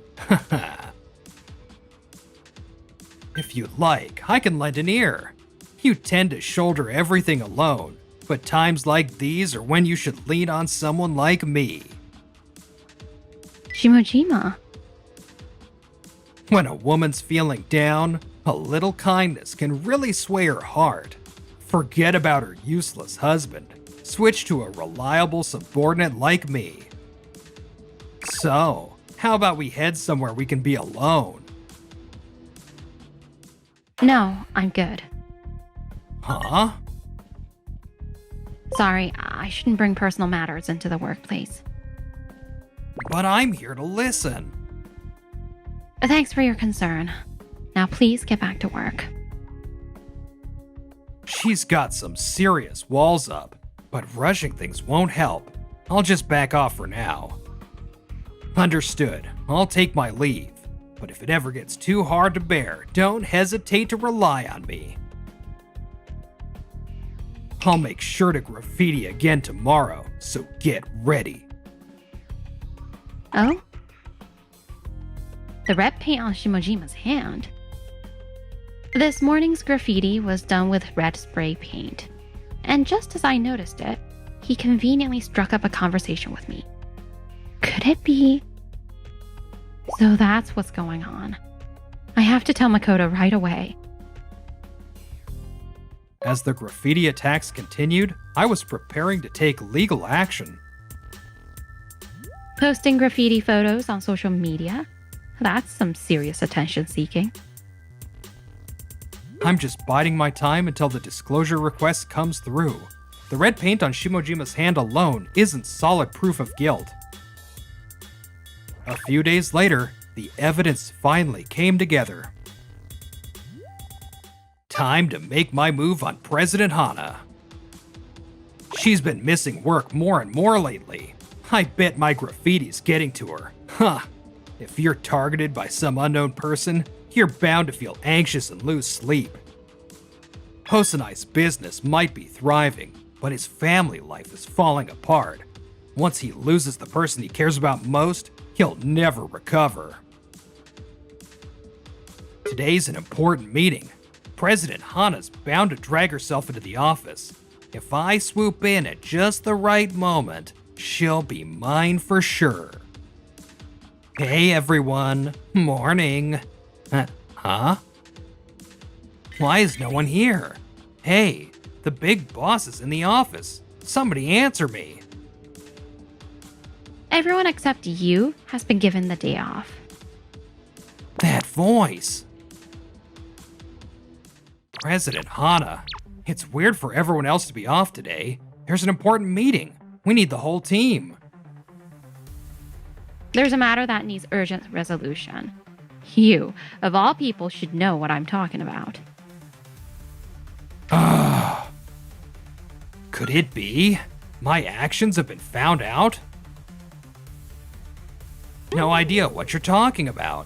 If you'd like, I can lend an ear. You tend to shoulder everything alone, but times like these are when you should lean on someone like me. Shimojima. When a woman's feeling down, a little kindness can really sway her heart. Forget about her useless husband. Switch to a reliable subordinate like me. So, how about we head somewhere we can be alone? No, I'm good. Huh? Sorry, I shouldn't bring personal matters into the workplace. But I'm here to listen. Thanks for your concern. Now please get back to work. She's got some serious walls up, but rushing things won't help. I'll just back off for now. Understood. I'll take my leave. But if it ever gets too hard to bear, don't hesitate to rely on me. I'll make sure to graffiti again tomorrow, so get ready. Oh? The red paint on Shimojima's hand. This morning's graffiti was done with red spray paint. And just as I noticed it, he conveniently struck up a conversation with me. Could it be? So that's what's going on. I have to tell Makoto right away. As the graffiti attacks continued, I was preparing to take legal action. Posting graffiti photos on social media? That's some serious attention seeking. I'm just biding my time until the disclosure request comes through. The red paint on Shimojima's hand alone isn't solid proof of guilt. A few days later, the evidence finally came together. Time to make my move on President Hana. She's been missing work more and more lately. I bet my graffiti's getting to her. Huh. If you're targeted by some unknown person, you're bound to feel anxious and lose sleep. Hosanai's business might be thriving, but his family life is falling apart. Once he loses the person he cares about most, he'll never recover. Today's an important meeting. President Hana's bound to drag herself into the office. If I swoop in at just the right moment, she'll be mine for sure. Hey everyone, morning. Huh? Why is no one here? Hey, the big boss is in the office. Somebody answer me. Everyone except you has been given the day off. That voice. President Hana. It's weird for everyone else to be off today. There's an important meeting. We need the whole team. There's a matter that needs urgent resolution. You, of all people, should know what I'm talking about. Could it be? My actions have been found out? No idea what you're talking about.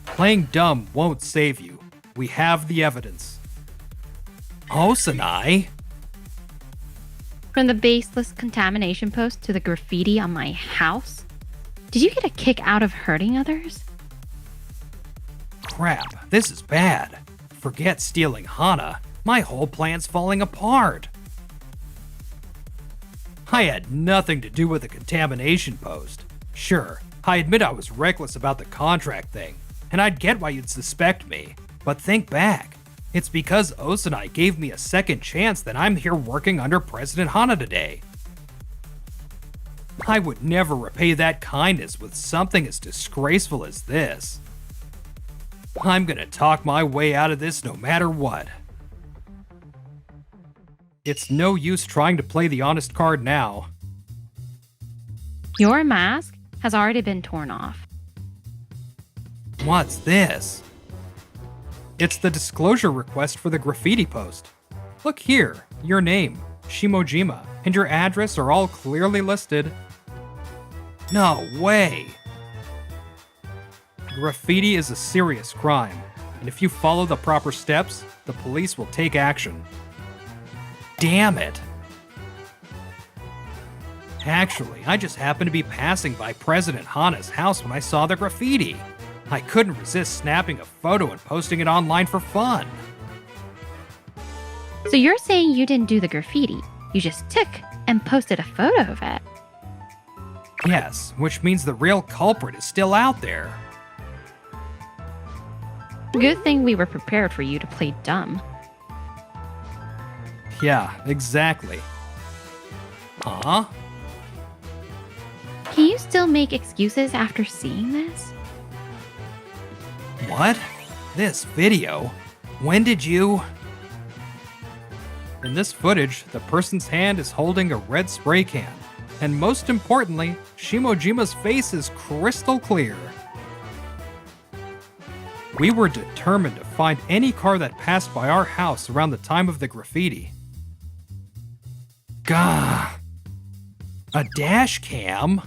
Playing dumb won't save you. We have the evidence. Hosanai? From the baseless contamination post to the graffiti on my house? Did you get a kick out of hurting others? Crap, this is bad. Forget stealing Hana. My whole plan's falling apart. I had nothing to do with the contamination post. Sure, I admit I was reckless about the contract thing, and I'd get why you'd suspect me. But think back. It's because Osanai gave me a second chance that I'm here working under President Hana today. I would never repay that kindness with something as disgraceful as this. I'm gonna talk my way out of this no matter what. It's no use trying to play the honest card now. Your mask has already been torn off. What's this? It's the disclosure request for the graffiti post. Look here, your name, Shimojima, and your address are all clearly listed. No way! Graffiti is a serious crime, and if you follow the proper steps, the police will take action. Damn it! Actually, I just happened to be passing by President Hana's house when I saw the graffiti. I couldn't resist snapping a photo and posting it online for fun. So you're saying you didn't do the graffiti, you just took and posted a photo of it? Yes, which means the real culprit is still out there. Good thing we were prepared for you to play dumb. Yeah, exactly. Huh? Can you still make excuses after seeing this? What? This video? When did you... In this footage, the person's hand is holding a red spray can. And most importantly, Shimojima's face is crystal clear. We were determined to find any car that passed by our house around the time of the graffiti. Gah! A dash cam?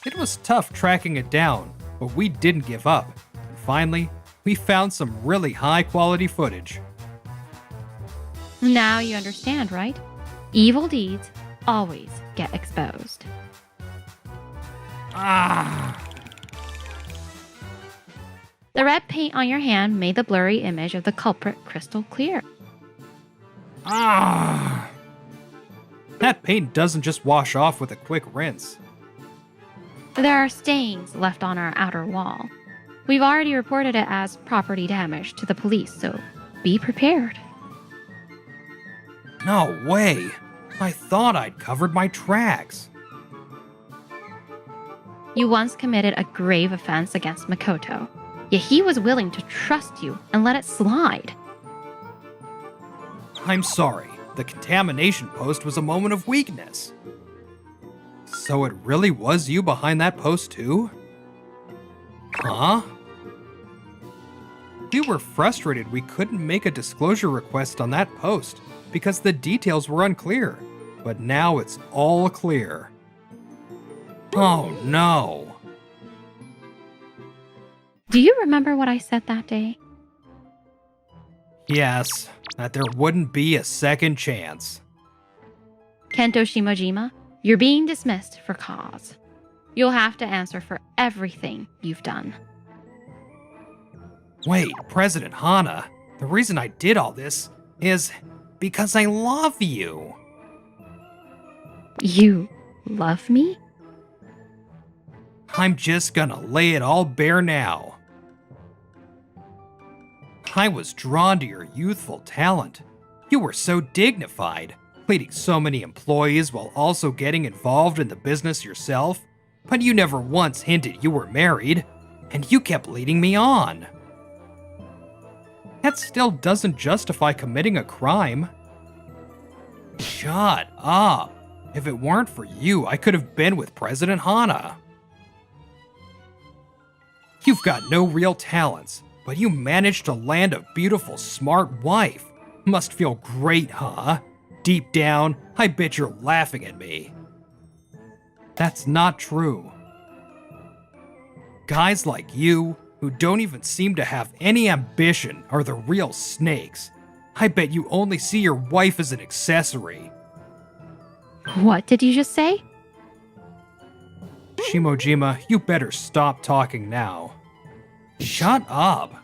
It was tough tracking it down, but we didn't give up. And finally, we found some really high-quality footage. Now you understand, right? Evil deeds always get exposed. Ah! The red paint on your hand made the blurry image of the culprit crystal clear. Ah! That paint doesn't just wash off with a quick rinse. There are stains left on our outer wall. We've already reported it as property damage to the police, so be prepared. No way! I thought I'd covered my tracks. You once committed a grave offense against Makoto, yet he was willing to trust you and let it slide. I'm sorry, the contamination post was a moment of weakness. So it really was you behind that post too? Huh? We were frustrated we couldn't make a disclosure request on that post because the details were unclear, but now it's all clear. Oh no. Do you remember what I said that day? Yes, that there wouldn't be a second chance. Kento Shimojima, you're being dismissed for cause. You'll have to answer for everything you've done. Wait, President Hana, the reason I did all this is because I love you. You love me? I'm just gonna lay it all bare now. I was drawn to your youthful talent. You were so dignified, leading so many employees while also getting involved in the business yourself, but you never once hinted you were married, and you kept leading me on. That still doesn't justify committing a crime. Shut up. If it weren't for you, I could have been with President Hana. You've got no real talents, but you managed to land a beautiful, smart wife. Must feel great, huh? Deep down, I bet you're laughing at me. That's not true. Guys like you, who don't even seem to have any ambition, are the real snakes. I bet you only see your wife as an accessory. What did you just say? Shimojima, you better stop talking now. Shut up.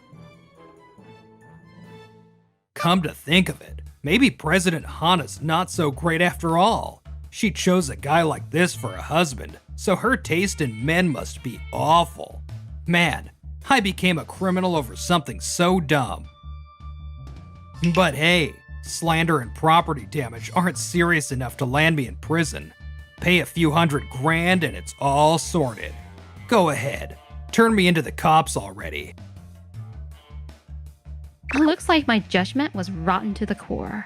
Come to think of it, maybe President Hana's not so great after all. She chose a guy like this for a husband, so her taste in men must be awful. Man, I became a criminal over something so dumb. But hey, slander and property damage aren't serious enough to land me in prison. pay a few $100,000 and it's all sorted. Go ahead, turn me into the cops already. Looks like my judgment was rotten to the core.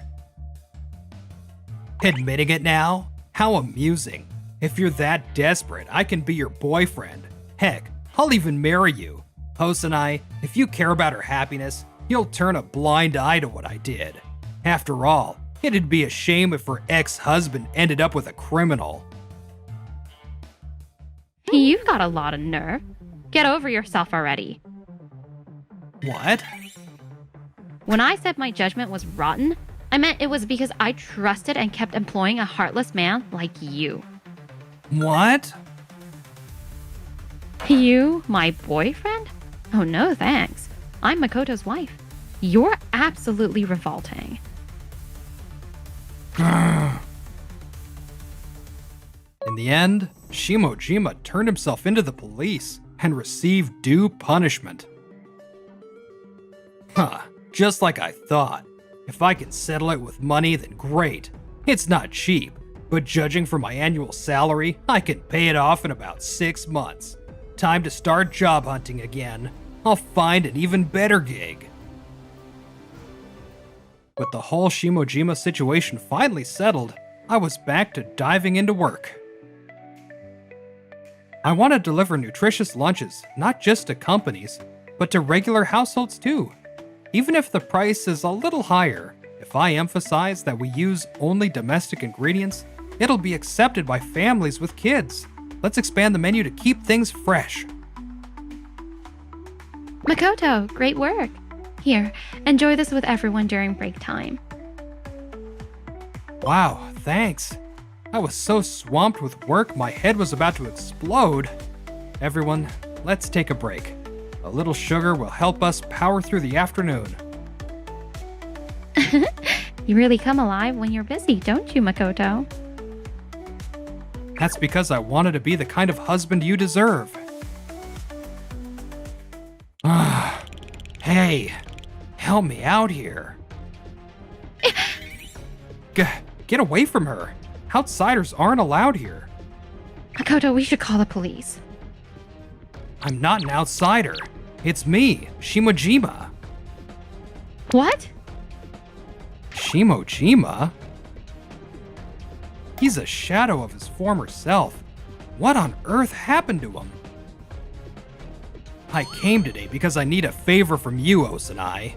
Admitting it now? How amusing. If you're that desperate, I can be your boyfriend. Heck, I'll even marry you. Hosanai, if you care about her happiness, you'll turn a blind eye to what I did. After all, it'd be a shame if her ex-husband ended up with a criminal. You've got a lot of nerve. Get over yourself already. What? When I said my judgment was rotten, I meant it was because I trusted and kept employing a heartless man like you. What? You, my boyfriend? Oh no, thanks. I'm Makoto's wife. You're absolutely revolting. In the end, Shimojima turned himself into the police and received due punishment. Huh, just like I thought. If I can settle it with money, then great. It's not cheap, but judging from my annual salary, I can pay it off in about 6 months. Time to start job hunting again. I'll find an even better gig. With the whole Shimojima situation finally settled, I was back to diving into work. I want to deliver nutritious lunches, not just to companies, but to regular households too. Even if the price is a little higher, if I emphasize that we use only domestic ingredients, it'll be accepted by families with kids. Let's expand the menu to keep things fresh. Makoto, great work. Here, enjoy this with everyone during break time. Wow, thanks. I was so swamped with work, my head was about to explode. Everyone, let's take a break. A little sugar will help us power through the afternoon. You really come alive when you're busy, don't you, Makoto? That's because I wanted to be the kind of husband you deserve. Hey, help me out here. Get away from her. Outsiders aren't allowed here. Makoto, we should call the police. I'm not an outsider. It's me, Shimojima. What? Shimojima? He's a shadow of his former self. What on earth happened to him? I came today because I need a favor from you, Osanai.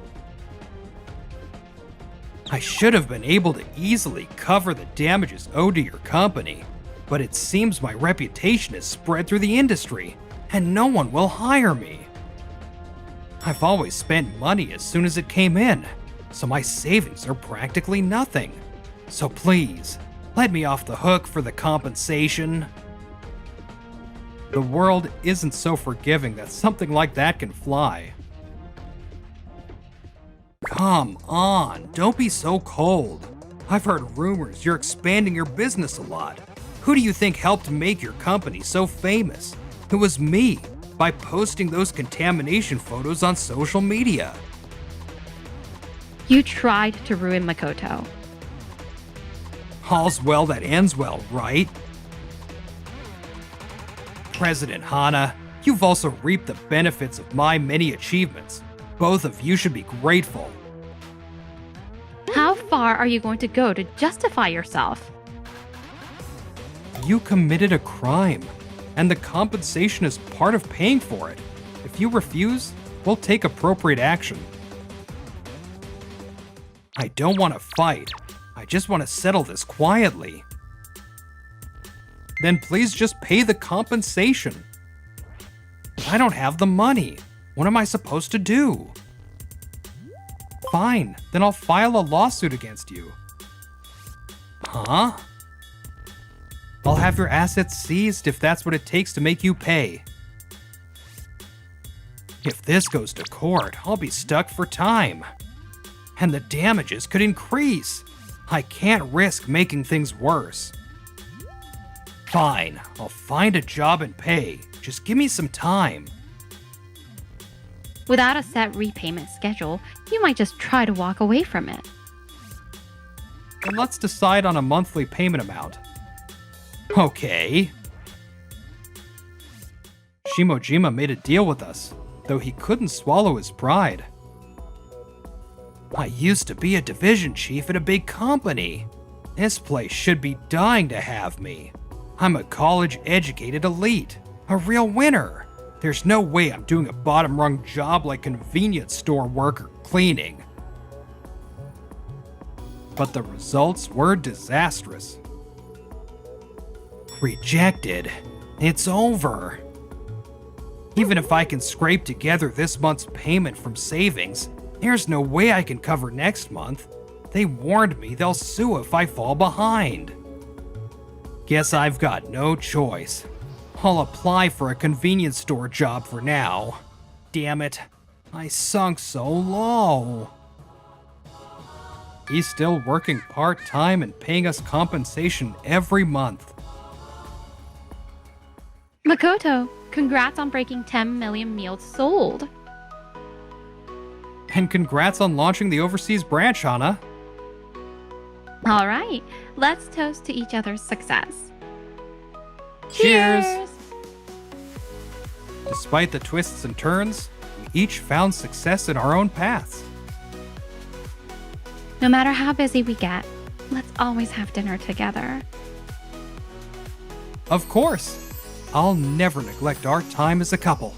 I should have been able to easily cover the damages owed to your company, but it seems my reputation is spread through the industry, and no one will hire me. I've always spent money as soon as it came in, so my savings are practically nothing. So please, let me off the hook for the compensation. The world isn't so forgiving that something like that can fly. Come on, don't be so cold. I've heard rumors you're expanding your business a lot. Who do you think helped make your company so famous? It was me, by posting those contamination photos on social media. You tried to ruin Makoto. All's well that ends well, right? President Hana, you've also reaped the benefits of my many achievements. Both of you should be grateful. How far are you going to go to justify yourself? You committed a crime, and the compensation is part of paying for it. If you refuse, we'll take appropriate action. I don't want to fight. I just want to settle this quietly. Then please just pay the compensation. I don't have the money. What am I supposed to do? Fine, then I'll file a lawsuit against you. Huh? I'll have your assets seized if that's what it takes to make you pay. If this goes to court, I'll be stuck for time. And the damages could increase. I can't risk making things worse. Fine, I'll find a job and pay. Just give me some time. Without a set repayment schedule, you might just try to walk away from it. Then let's decide on a monthly payment amount. Okay. Shimojima made a deal with us, though he couldn't swallow his pride. I used to be a division chief at a big company. This place should be dying to have me. I'm a college-educated elite, a real winner. There's no way I'm doing a bottom-rung job like convenience store work or cleaning. But the results were disastrous. Rejected. It's over. Even if I can scrape together this month's payment from savings, there's no way I can cover next month. They warned me they'll sue if I fall behind. Guess I've got no choice. I'll apply for a convenience store job for now. Damn it, I sunk so low. He's still working part-time and paying us compensation every month. Makoto, congrats on breaking 10 million meals sold. And congrats on launching the overseas branch, Hana. All right, let's toast to each other's success. Cheers! Despite the twists and turns, we each found success in our own paths. No matter how busy we get, let's always have dinner together. Of course! I'll never neglect our time as a couple.